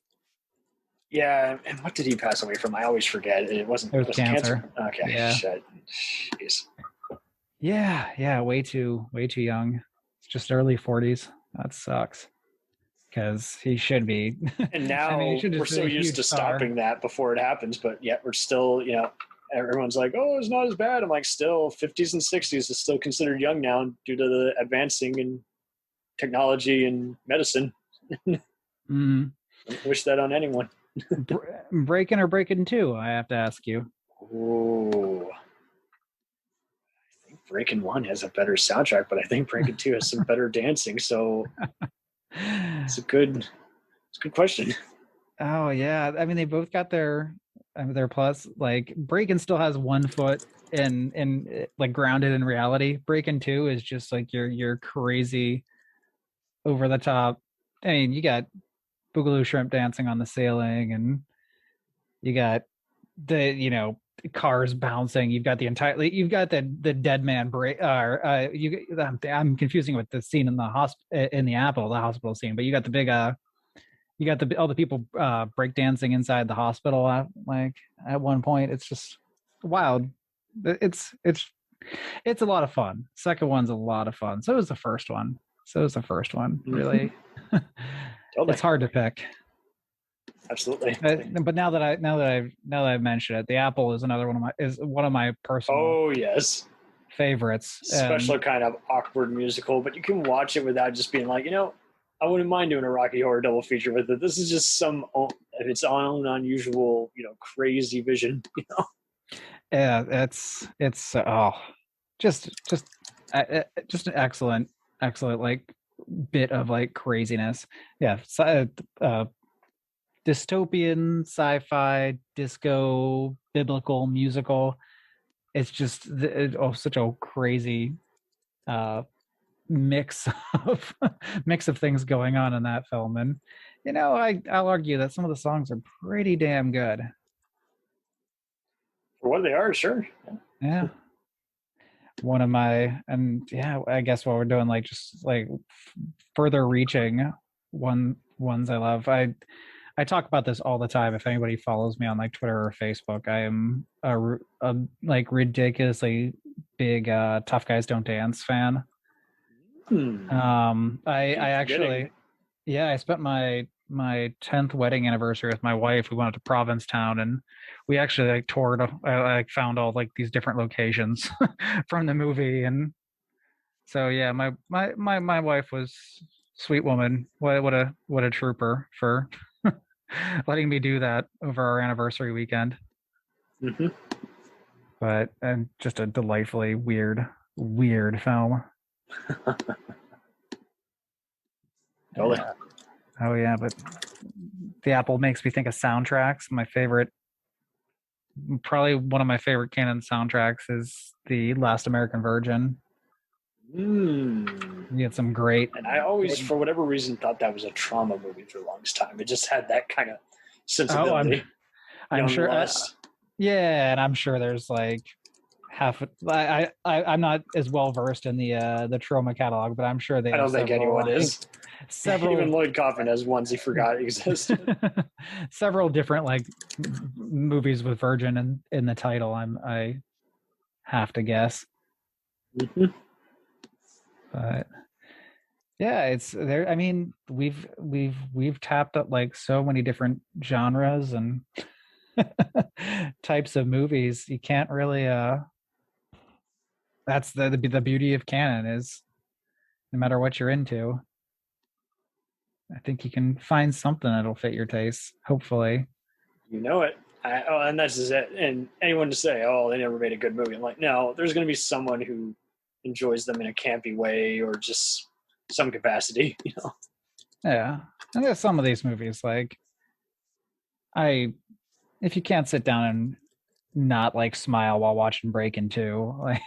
Yeah, and what did he pass away from? I always forget. It was cancer. Okay, yeah. Shit. Jeez. Yeah, way too young. It's just early 40s. That sucks. Because he should be. And now we're so used to stopping that before it happens, but yet we're still, everyone's like, oh, it's not as bad. I'm like, still 50s and 60s is still considered young now due to the advancing in technology and medicine. Mm-hmm. Don't wish that on anyone. Breaking or Breaking 2, I have to ask you. Ooh. I think Breaking 1 has a better soundtrack, but I think Breaking 2 has some better dancing, so it's a good question. Oh yeah, I mean they both got their plus. Like Breaking still has 1 foot in like grounded in reality. Breaking 2 is just like your crazy, over the top. I mean, you got Boogaloo Shrimp dancing on the ceiling, and you got the cars bouncing. You've got the dead man break. I'm confusing with the scene in the hospital scene, but you got the big all the people break dancing inside the hospital. Like at one point, it's just wild. It's a lot of fun. Second one's a lot of fun. So is the first one. Really. Totally. It's hard to pick. Absolutely. But now that I've mentioned it, The Apple is one of my personal favorites. Special kind of awkward musical, but you can watch it without just being like, I wouldn't mind doing a Rocky Horror double feature with it. This is just its own unusual, crazy vision. Yeah, it's just an excellent like bit of like craziness. Yeah, dystopian, sci-fi, disco, biblical, musical. It's just such a crazy mix of things going on in that film. And I'll argue that some of the songs are pretty damn good. For what they are, sure. Yeah. One of my, and yeah, I guess while we're doing like just like further reaching ones I love, I talk about this all the time. If anybody follows me on like Twitter or Facebook, I am a like ridiculously big Tough Guys Don't Dance fan. I actually, yeah, I spent my 10th wedding anniversary with my wife. We went to Provincetown, and we actually like toured. I like found all like these different locations from the movie, and so yeah, my wife was sweet woman. What a trooper for letting me do that over our anniversary weekend. Mm-hmm. But and just a delightfully weird film. Totally. Oh yeah, but the Apple makes me think of soundtracks. My favorite, probably one of my favorite canon soundtracks is The Last American Virgin. You had some great. And I always, for whatever reason, thought that was a trauma movie for the longest time. It just had that kind of sensibility. I'm sure. Yeah, and I'm sure there's like half. I'm not as well versed in the Trauma catalog, but I'm sure they. I don't think anyone is. Several. Even Lloyd Kaufman has ones he forgot existed. Several different like movies with Virgin in the title. I have to guess. Mm-hmm. But yeah, it's there. I mean, we've tapped up like so many different genres and types of movies. You can't really. That's the beauty of canon is, no matter what you're into, I think you can find something that'll fit your taste. Hopefully, you know it. And that's just it. And anyone to say, "Oh, they never made a good movie," I'm like, no. There's going to be someone who enjoys them in a campy way or just some capacity, Yeah, and there's some of these movies like if you can't sit down and not like smile while watching Breakin' 2, like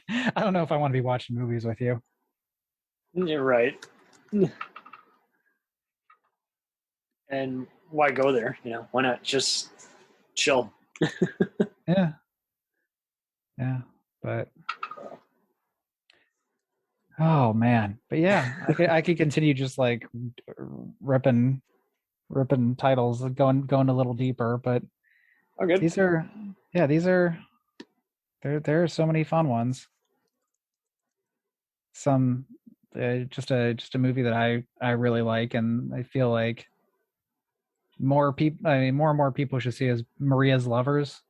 I don't know if I want to be watching movies with you. You're right. And why go there? Why not just chill? Yeah, but oh man, but yeah, I could continue just like ripping titles, going a little deeper, but okay. there are so many fun ones. Some just a movie that I really like, and I feel like more and more people should see, is Maria's Lovers.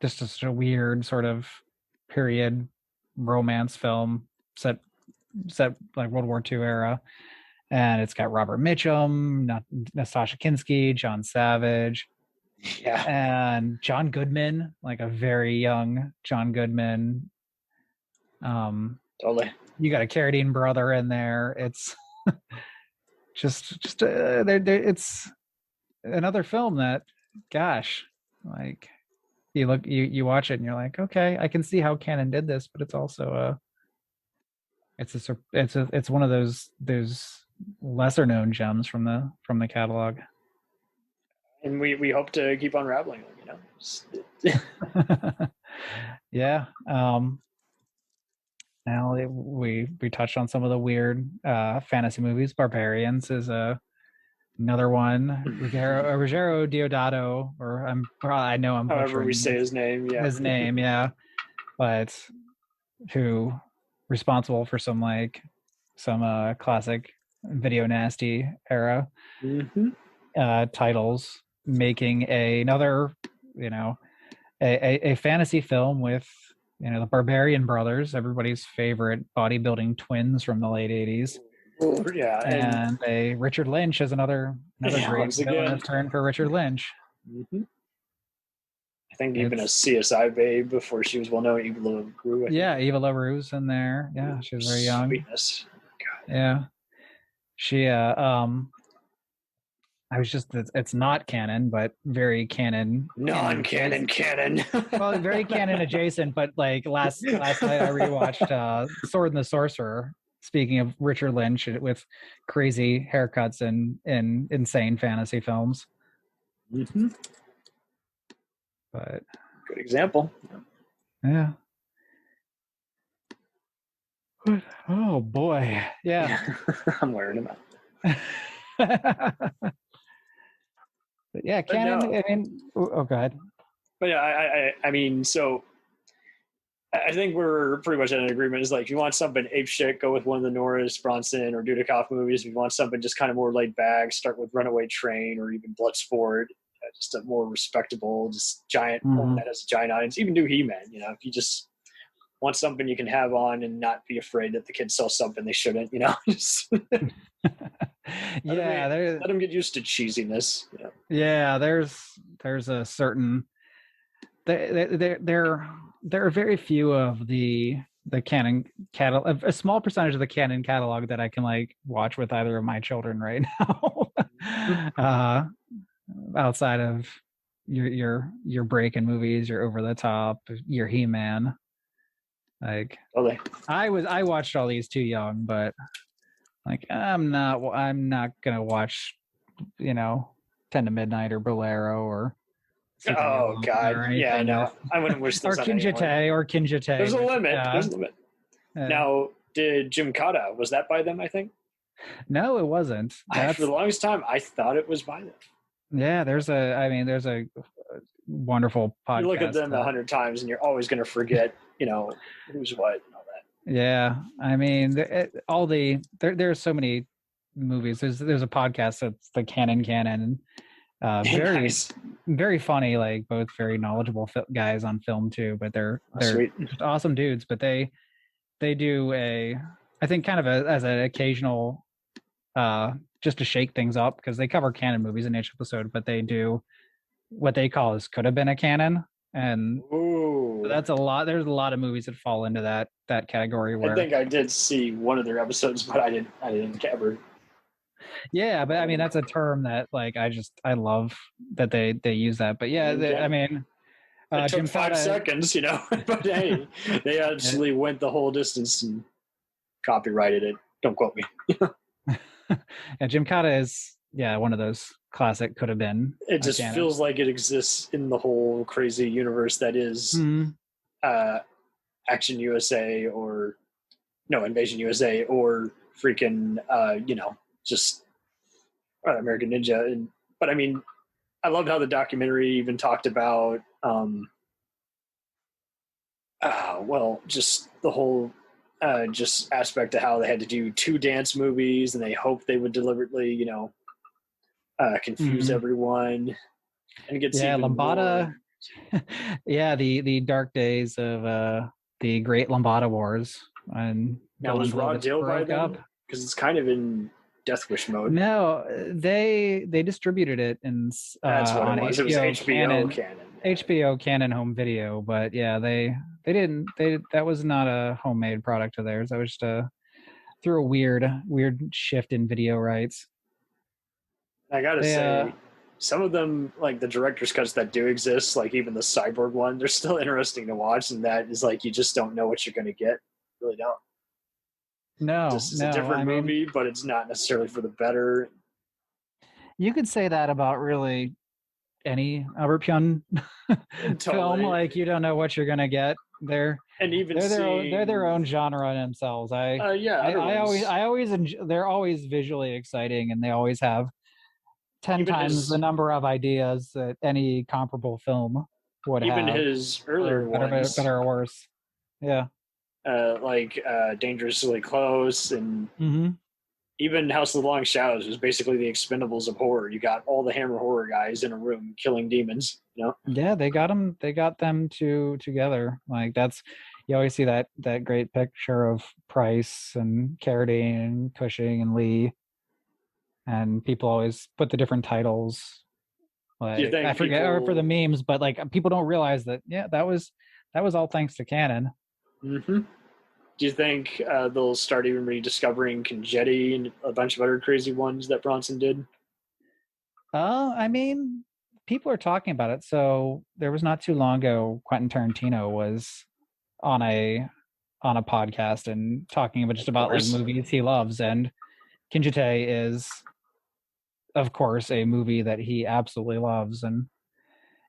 Just a weird sort of period romance film set like World War II era, and it's got Robert Mitchum, Natasha Kinski, John Savage, and John Goodman, like a very young John Goodman. Totally. You got a Carradine brother in there. It's it's another film that, gosh, like you watch it and you're like, okay, I can see how canon did this, but it's also it's one of those lesser known gems from the catalog. And we hope to keep unraveling them, Yeah. Now we touched on some of the weird fantasy movies. Barbarians is another one. Ruggero Deodato, or I know I'm however we say his name, yeah, but who responsible for some classic video nasty era titles, making another a fantasy film with the Barbarian brothers, everybody's favorite bodybuilding twins from the late 80s. Yeah, and a Richard Lynch as another great villainous turn for Richard Lynch. I think even a CSI babe before she was well known. Eva LaRue. Yeah, Eva LaRue's in there. Yeah, she was very young. Sweetness. God. Yeah, she I was just it's not canon, but very canon. Non-canon canon. Well, very canon adjacent, but like last night I rewatched Sword and the Sorcerer. Speaking of Richard Lynch with crazy haircuts and insane fantasy films. Mm-hmm. But good example. yeah. Oh boy. Yeah. I'm wearing them out. But yeah, canon. No. I mean, oh god. But yeah, I mean, so I think we're pretty much in an agreement. Is like, if you want something ape shit, go with one of the Norris, Bronson, or Dudikoff movies. If you want something just kind of more laid back, start with Runaway Train or even Bloodsport. Just a more respectable, just giant one that has a giant audience. Even do He-Man. You know, if you just want something you can have on and not be afraid that the kids sell something they shouldn't. You know. Yeah, let them get used to cheesiness. You know? Yeah, there's a certain there are very few of the canon catalog, a small percentage of the canon catalog that I can like watch with either of my children right now. Outside of your break-in movies, your over the top, your He-Man. Like I watched all these too young, but like I'm not gonna watch, 10 to Midnight or Bolero or oh god, yeah, I know. I wouldn't wish this or Kinjite. There's a limit. There's a limit. Now, did Jim Cotta, was that by them? I think. No, it wasn't. For the longest time, I thought it was by them. Yeah, there's a wonderful podcast. You look at them 100 times, and you're always going to forget, who's what and all that. Yeah, I mean, there's so many movies. There's a podcast that's the Canon. Very nice. Very funny, like both very knowledgeable guys on film too. But they're just awesome dudes. But they do I think kind of as an occasional. Just to shake things up, because they cover canon movies in each episode, but they do what they call could have been a canon, and that's a lot. There's a lot of movies that fall into that category. Where I think I did see one of their episodes, but I didn't cover. Yeah, but I mean that's a term that like I love that they use that. But yeah, I mean, it took 5 seconds, but hey, they actually went the whole distance and copyrighted it. Don't quote me. Yeah, Jim Cotta is one of those classic could have been. It just feels like it exists in the whole crazy universe that is Action USA or Invasion USA or freaking just American Ninja. But I mean, I loved how the documentary even talked about just the whole just aspect of how they had to do 2 dance movies, and they hoped they would deliberately, confuse everyone. And it gets Lambada. The dark days of the Great Lambada Wars. And now was Raw Deal by them? Because it's kind of in Death Wish mode. No, they distributed it in that's what it was. It was HBO Canon. HBO Canon home video, but yeah, they didn't. That was not a homemade product of theirs. That was just through a weird shift in video rights. I gotta say, some of them, like the director's cuts that do exist, like even the Cyborg one, they're still interesting to watch. And that is like you just don't know what you're going to get. You really don't. It's a different movie, but it's not necessarily for the better. You could say that about really any Albert Pyun film. Like you don't know what you're gonna get there. And even they're their own genre in themselves. I always enjoy, they're always visually exciting, and they always have 10 times the number of ideas that any comparable film would have. Even his earlier ones, better or worse. Yeah. Dangerously Close, and even House of the Long Shadows was basically the Expendables of horror. You got all the Hammer horror guys in a room killing demons. Yeah, they got them together. Like you always see that great picture of Price and Carradine and Cushing and Lee, and people always put the different titles Do you Like think I forget, or for the people- memes, but like people don't realize that. Yeah, that was all thanks to Canon. Do you think they'll start even rediscovering Congetti and a bunch of other crazy ones that Bronson did? I mean, people are talking about it. So there was not too long ago, Quentin Tarantino was on a podcast and talking about just about like course. movies he loves, and Kinjite is, of course, a movie that he absolutely loves, and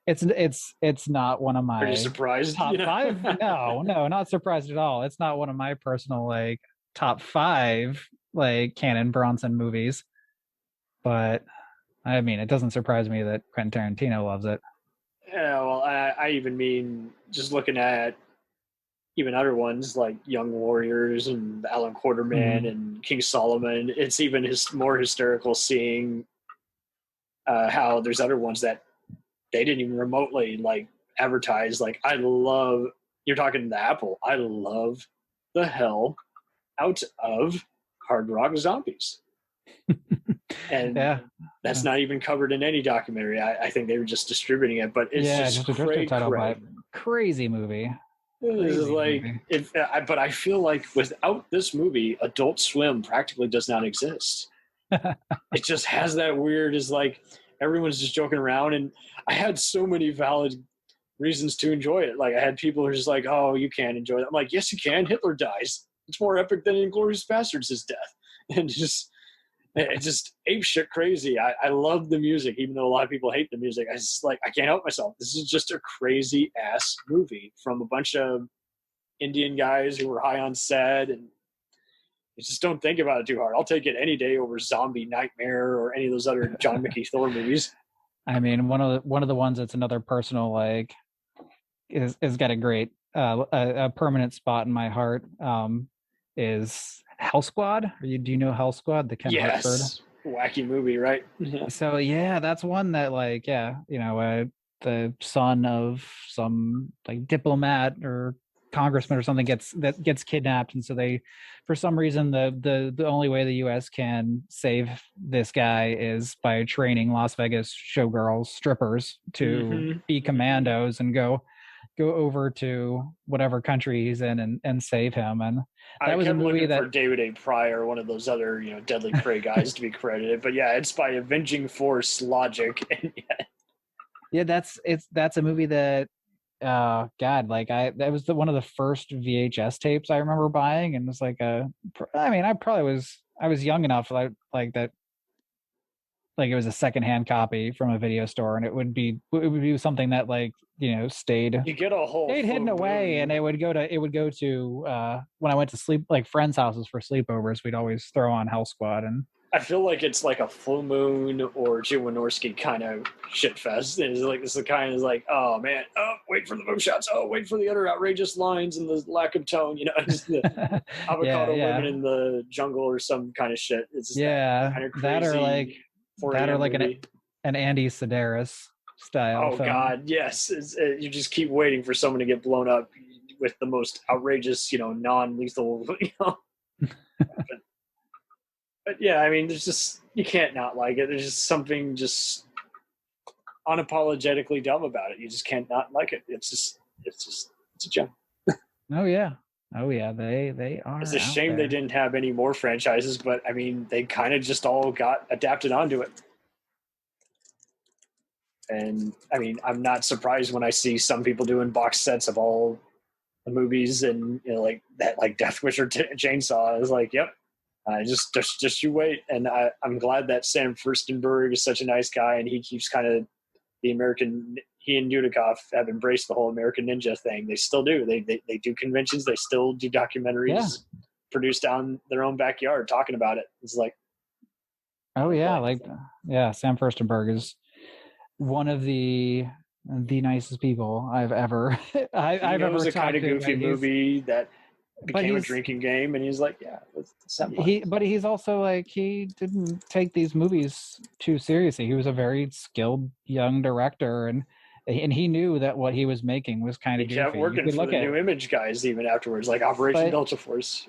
it's not one of Are you my surprised? top five. No, not surprised at all. It's not one of my personal like top five like Canon Bronson movies, but I mean, it doesn't surprise me that Quentin Tarantino loves it. Yeah, well, I even mean just looking at even other ones like Young Warriors and Alan Quarterman and King Solomon. It's even more hysterical seeing how there's other ones that they didn't even remotely like advertise. Like, I love, you're talking the Apple, I love the hell out of Hard Rock Zombies. And Yeah, that's not even covered in any documentary. I think they were just distributing it, but it's just a director title, cray. but crazy movie. This is Crazy like, movie. but I feel like without this movie, Adult Swim practically does not exist. It just has that weird, is like everyone's just joking around, and I had so many valid reasons to enjoy it. Like I had people who are just like, "Oh, you can't enjoy it." I'm like, "Yes, you can. Hitler dies. It's more epic than Inglourious Basterds' death," and it's just ape shit crazy. I love the music, even though a lot of people hate the music. I just like, I can't help myself. This is just a crazy ass movie from a bunch of Indian guys who were high on set, and you just don't think about it too hard. I'll take it any day over Zombie Nightmare or any of those other John Mickey Thor movies. I mean, one of the ones that's another personal like is got a great a permanent spot in my heart is Hell Squad. Do you know Hell Squad? The Ken Hartford. Yes, wacky movie, right? So yeah, that's one that like the son of some like diplomat or congressman or something gets kidnapped, and so they, for some reason, the only way the U.S. can save this guy is by training Las Vegas showgirls, strippers, to be commandos and go over to whatever country he's in and save him. And that was a movie that for David A. Pryor, one of those other Deadly Prey guys, to be credited. But yeah, it's by Avenging Force logic. And yeah, that's a movie that God, like that was one of the first VHS tapes I remember buying, and it was like I was young enough like that. Like it was a secondhand copy from a video store, and it would be something that like stayed you get a whole hidden away, and it would go to when I went to sleep, like friends' houses for sleepovers, we'd always throw on Hell Squad. And I feel like it's like a Full Moon or Jim Wynorski kind of shit fest. It's the kind of like, oh man, oh wait for the boom shots, oh wait for the other outrageous lines and the lack of tone, just the avocado women in the jungle or some kind of shit. It's just that kind of crazy. That or like an Andy Sedaris style. Oh film. God, yes! You just keep waiting for someone to get blown up with the most outrageous, non-lethal, But yeah, I mean, there's just, you can't not like it. There's just something just unapologetically dumb about it. You just can't not like it. It's a gem. Oh yeah, they are. It's a shame they didn't have any more franchises, but I mean, they kind of just all got adapted onto it. And I mean, I'm not surprised when I see some people doing box sets of all the movies, and like that, like Death Wish or Chainsaw. I was like, yep. Just you wait, and I'm glad that Sam Furstenberg is such a nice guy, and he keeps kind of the American. He and Yudikoff have embraced the whole American Ninja thing. They still do. They do conventions. They still do documentaries produced down their own backyard, talking about it. It's like, oh yeah, Sam Furstenberg is one of the nicest people I've ever. I've ever. It was a kind of goofy movie that became a drinking game, and he's like, yeah, let's have fun. But he's also like, he didn't take these movies too seriously. He was a very skilled young director, and he knew that what he was making was kind of goofy. He kept working for the New Image guys even afterwards, like Operation Delta Force.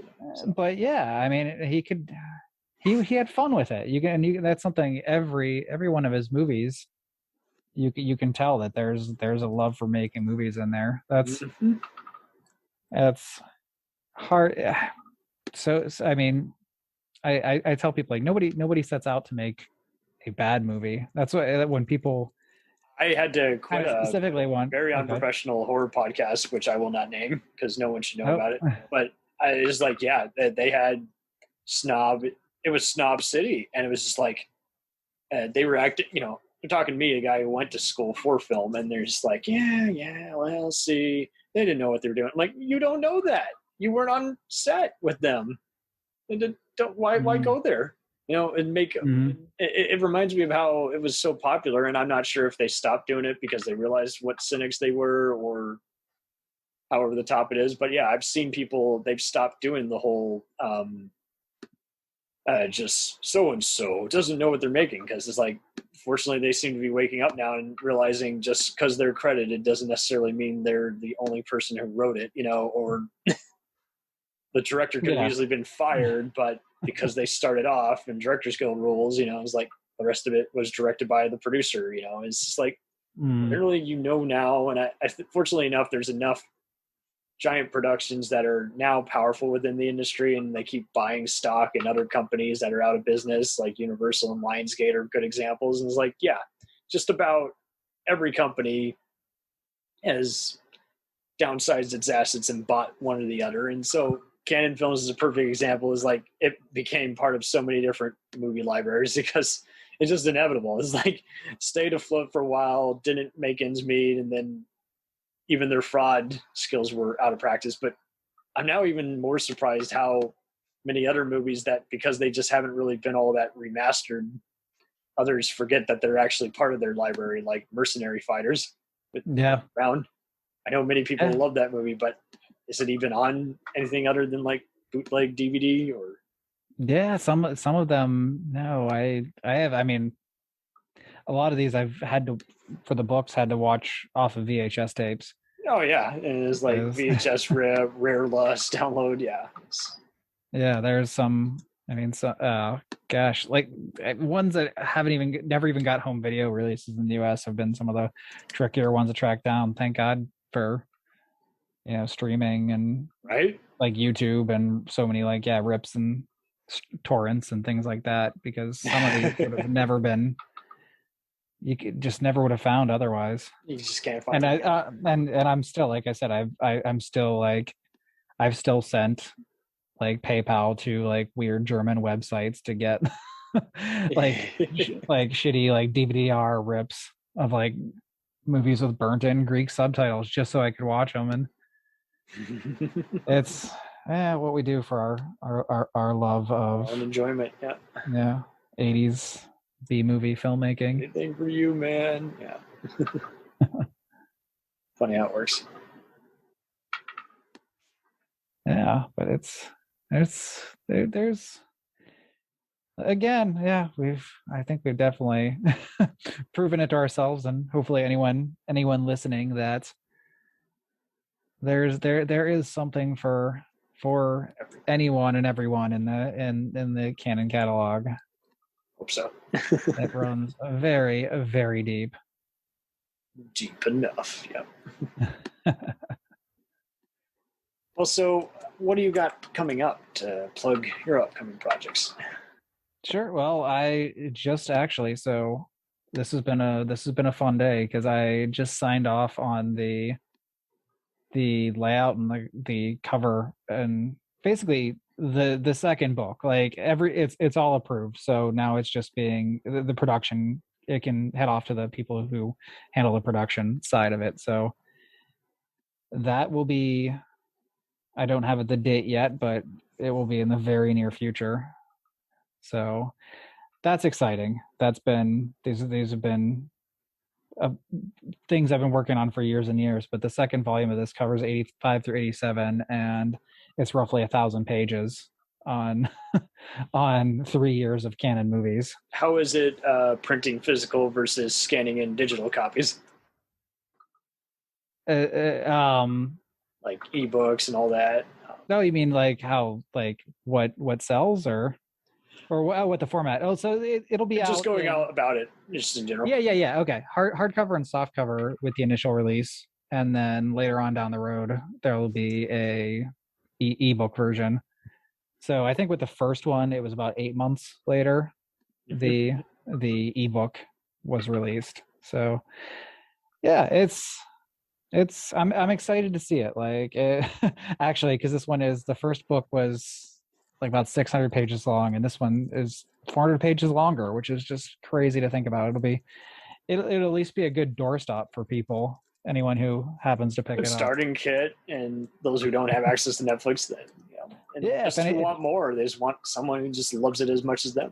But yeah, I mean, he had fun with it. That's something every one of his movies you can tell that there's a love for making movies in there. That's hard. So I mean, I tell people, like, nobody sets out to make a bad movie. That's what, when people I had to quit a specifically want very okay. unprofessional horror podcast, which I will not name because no one should know Nope. about it. But I was like, yeah, they had Snob. It was Snob City, and it was just like they were acting. You know, they're talking to me, a guy who went to school for film, and they're just like, yeah, well, see, they didn't know what they were doing. I'm like, you don't know that. You weren't on set with them. And why go there? You know, and make it reminds me of how it was so popular, and I'm not sure if they stopped doing it because they realized what cynics they were, or however the top it is. But yeah, I've seen people, they've stopped doing the whole just so and so doesn't know what they're making, because it's like, fortunately, they seem to be waking up now and realizing just because they're credited doesn't necessarily mean they're the only person who wrote it. You know, or the director could have easily been fired, but because they started off in Directors Guild rules, you know, it's like the rest of it was directed by the producer. You know, it's just like literally, you know, now. And fortunately enough, there's enough giant productions that are now powerful within the industry, and they keep buying stock in other companies that are out of business, like Universal and Lionsgate are good examples. And it's like, yeah, just about every company has downsized its assets and bought one or the other. And so Canon Films is a perfect example. Is like, it became part of so many different movie libraries because it's just inevitable. It's like, stayed afloat for a while, didn't make ends meet, and then even their fraud skills were out of practice. But I'm now even more surprised how many other movies that, because they just haven't really been all that remastered, others forget that they're actually part of their library, like Mercenary Fighters. Brown. I know many people love that movie, but is it even on anything other than like bootleg DVD or? Yeah, some of them. No, I have. I mean, a lot of these I've had to, for the books, had to watch off of VHS tapes. Oh yeah, and it's like VHS rare loss download. Yeah. Yeah, there's some. I mean, so gosh, like ones that never even got home video releases in the US have been some of the trickier ones to track down. Thank God for, you know, streaming and like YouTube and so many rips and torrents and things like that, because some of these would have never been, you just never would have found otherwise. You just can't find it. And I'm still, like I said, I'm still like, I've still sent like PayPal to like weird German websites to get like shitty like DVD-R rips of like movies with burnt in Greek subtitles just so I could watch them. And it's what we do for our love of enjoyment. Yeah, 80s B-movie filmmaking. Anything for you, man. Yeah. Funny how it works. Yeah, but there's again, yeah, I think we've definitely proven it to ourselves, and hopefully anyone listening, that there is something for anyone and everyone in the Canon catalog. Hope so. It runs very, very deep. Deep enough, yeah. Well, so what do you got coming up to plug your upcoming projects? Sure. Well, I just actually, so this has been a fun day, because I just signed off on the layout and the cover, and basically the second book. Like it's all approved. So now it's just being the production. It can head off to the people who handle the production side of it. So that will be, I don't have the date yet, but it will be in the very near future. So that's exciting. That's been, these have been things I've been working on for years and years, but the second volume of this covers 85 through 87, and it's roughly 1,000 pages on 3 years of Canon movies. How is it printing physical versus scanning in digital copies? Like ebooks and all that? No, you mean like how, like what sells, or? Or what the format? Oh, so it'll be just going out about it, just in general. Yeah. Okay, hardcover and softcover with the initial release, and then later on down the road there will be a ebook version. So I think with the first one, it was about 8 months later the ebook was released. So yeah, I'm excited to see it. Like actually, because the first book was like about 600 pages long, and this one is 400 pages longer, which is just crazy to think about. It'll at least be a good doorstop for people, anyone who happens to pick it up. Starting kit, and those who don't have access to Netflix, then just who want more. They just want someone who just loves it as much as them.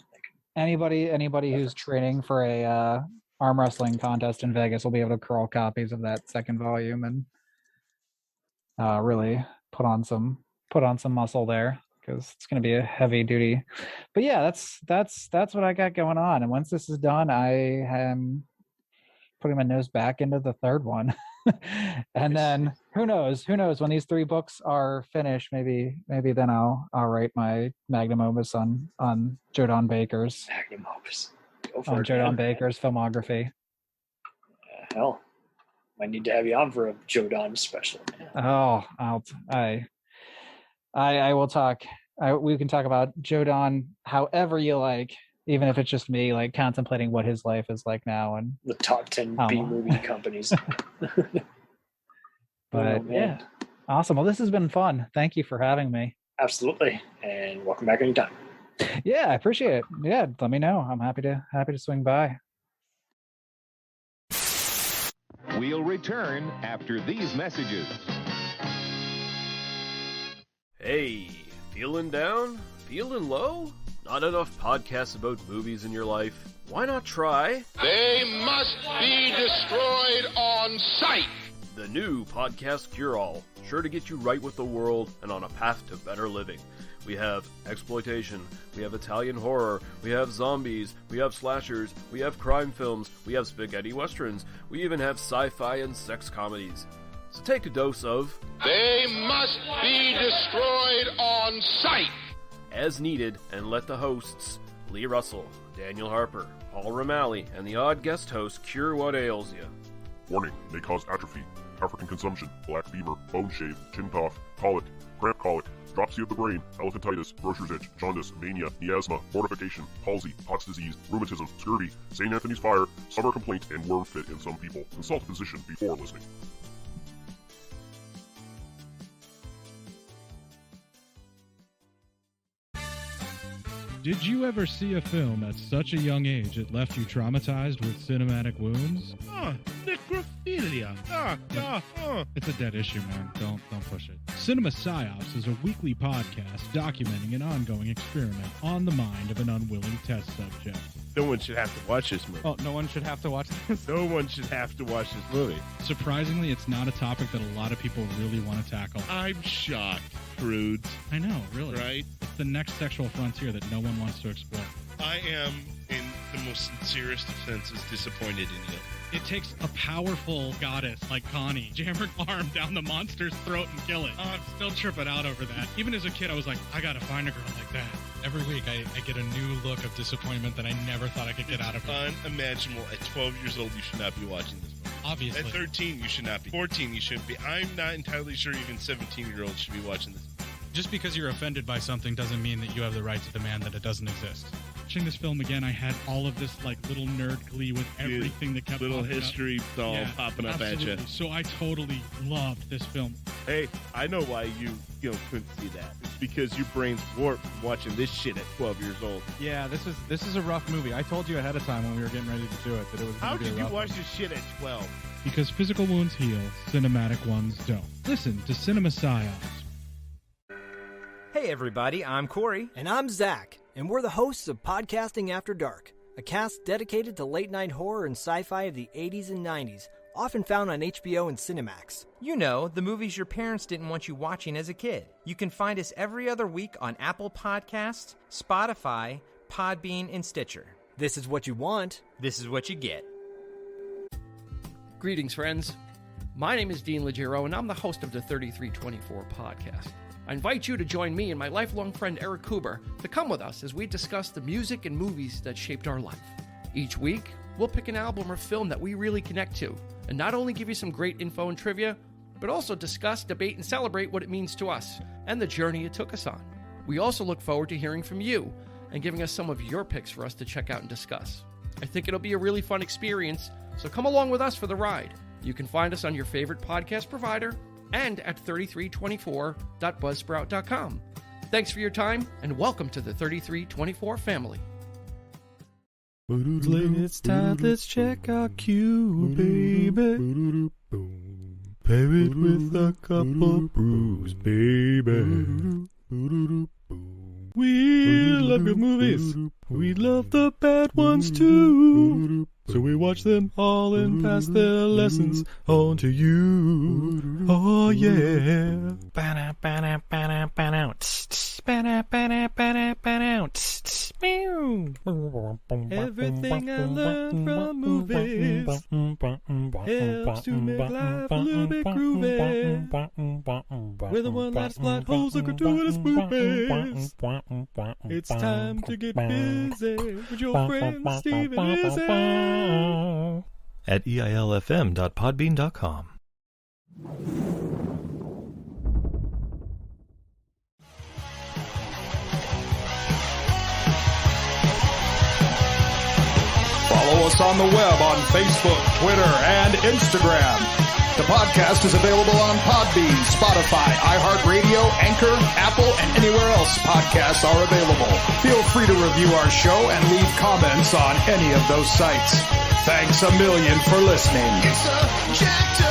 Anybody who's training for a arm wrestling contest in Vegas will be able to curl copies of that second volume and really put on some muscle there, because it's going to be a heavy duty. But yeah, that's what I got going on. And once this is done, I am putting my nose back into the third one. And then who knows when these 3 books are finished, maybe then I'll write my magnum opus on Joe Don Baker's Baker's filmography. Hell, might need to have you on for a Joe Don special, man. Oh, I will talk. We can talk about Joe Don however you like, even if it's just me like contemplating what his life is like now and the top 10 B-movie companies. But yeah, awesome. Well, this has been fun. Thank you for having me. Absolutely, and welcome back anytime. Yeah, I appreciate it. Yeah, let me know. I'm happy to swing by. We'll return after these messages. Hey, feeling down? Feeling low? Not enough podcasts about movies in your life? Why not try They Must Be Destroyed on Sight, the new podcast cure-all, sure to get you right with the world and on a path to better living. We have exploitation, we have Italian horror, we have zombies, we have slashers, we have crime films, we have spaghetti westerns, we even have sci-fi and sex comedies. So take a dose of They Must Be Destroyed on Sight as needed, and let the hosts, Lee Russell, Daniel Harper, Paul Romali, and the odd guest host cure what ails you. Warning, may cause atrophy, African consumption, black fever, bone shave, chin cough, colic, cramp colic, dropsy of the brain, elephantitis, grocer's itch, jaundice, mania, miasma, mortification, palsy, Pott's disease, rheumatism, scurvy, St. Anthony's fire, summer complaint, and worm fit in some people. Consult a physician before listening. Did you ever see a film at such a young age it left you traumatized with cinematic wounds? Necrophilia. It's a dead issue, man. Don't push it. Cinema Psyops is a weekly podcast documenting an ongoing experiment on the mind of an unwilling test subject. No one should have to watch this movie. Oh, no one should have to watch this? No one should have to watch this movie. Surprisingly, it's not a topic that a lot of people really want to tackle. I'm shocked, prudes. I know, really. Right? It's the next sexual frontier that no one wants to explore. I am, in the most sincerest of senses, disappointed in you. It takes a powerful goddess like Connie, jam her arm down the monster's throat and kill it. Oh, I'm still tripping out over that. Even as a kid, I was like, I gotta find a girl like that. Every week, I get a new look of disappointment that I never thought I could get out of her. Unimaginable. At 12 years old, you should not be watching this movie. Obviously. At 13, you should not be. 14, you shouldn't be. I'm not entirely sure even 17-year-olds should be watching this. Just because you're offended by something doesn't mean that you have the right to demand that it doesn't exist. Watching this film again, I had all of this like little nerd glee with everything that kept little history all popping up absolutely. at you. So I totally loved this film. Hey, I know why you couldn't see that. It's because your brain's warped from watching this shit at 12 years old. Yeah, this is a rough movie. I told you ahead of time when we were getting ready to do it that it was. How did you watch this shit at 12? Because physical wounds heal, cinematic ones don't. Listen to Cinema Psyops. Hey everybody, I'm Corey. And I'm Zach, and we're the hosts of Podcasting After Dark, a cast dedicated to late-night horror and sci-fi of the 80s and 90s, often found on HBO and Cinemax. You know, the movies your parents didn't want you watching as a kid. You can find us every other week on Apple Podcasts, Spotify, Podbean, and Stitcher. This is what you want. This is what you get. Greetings, friends. My name is Dean Legiro, and I'm the host of the 3324 podcast. I invite you to join me and my lifelong friend Eric Huber to come with us as we discuss the music and movies that shaped our life. Each week, we'll pick an album or film that we really connect to, and not only give you some great info and trivia, but also discuss, debate, and celebrate what it means to us and the journey it took us on. We also look forward to hearing from you and giving us some of your picks for us to check out and discuss. I think it'll be a really fun experience, so come along with us for the ride. You can find us on your favorite podcast provider and at 3324.buzzsprout.com. Thanks for your time, and welcome to the 3324 family. It's time, let's check our cue, baby. Pair it with a couple brews, baby. We love good movies. We love the bad ones too. So we watch them all and pass their lessons on to you. Oh yeah. Everything I learned from movies helps to make life a little bit groovy. With a one-liner plot holes and gratuitous movies. It's time to get busy with your friend Steve and Izzy at eilfm.podbean.com. Follow us on the web on Facebook, Twitter, and Instagram. The podcast is available on Podbean, Spotify, iHeartRadio, Anchor, Apple, and anywhere else podcasts are available. Feel free to review our show and leave comments on any of those sites. Thanks a million for listening. It's a jacked up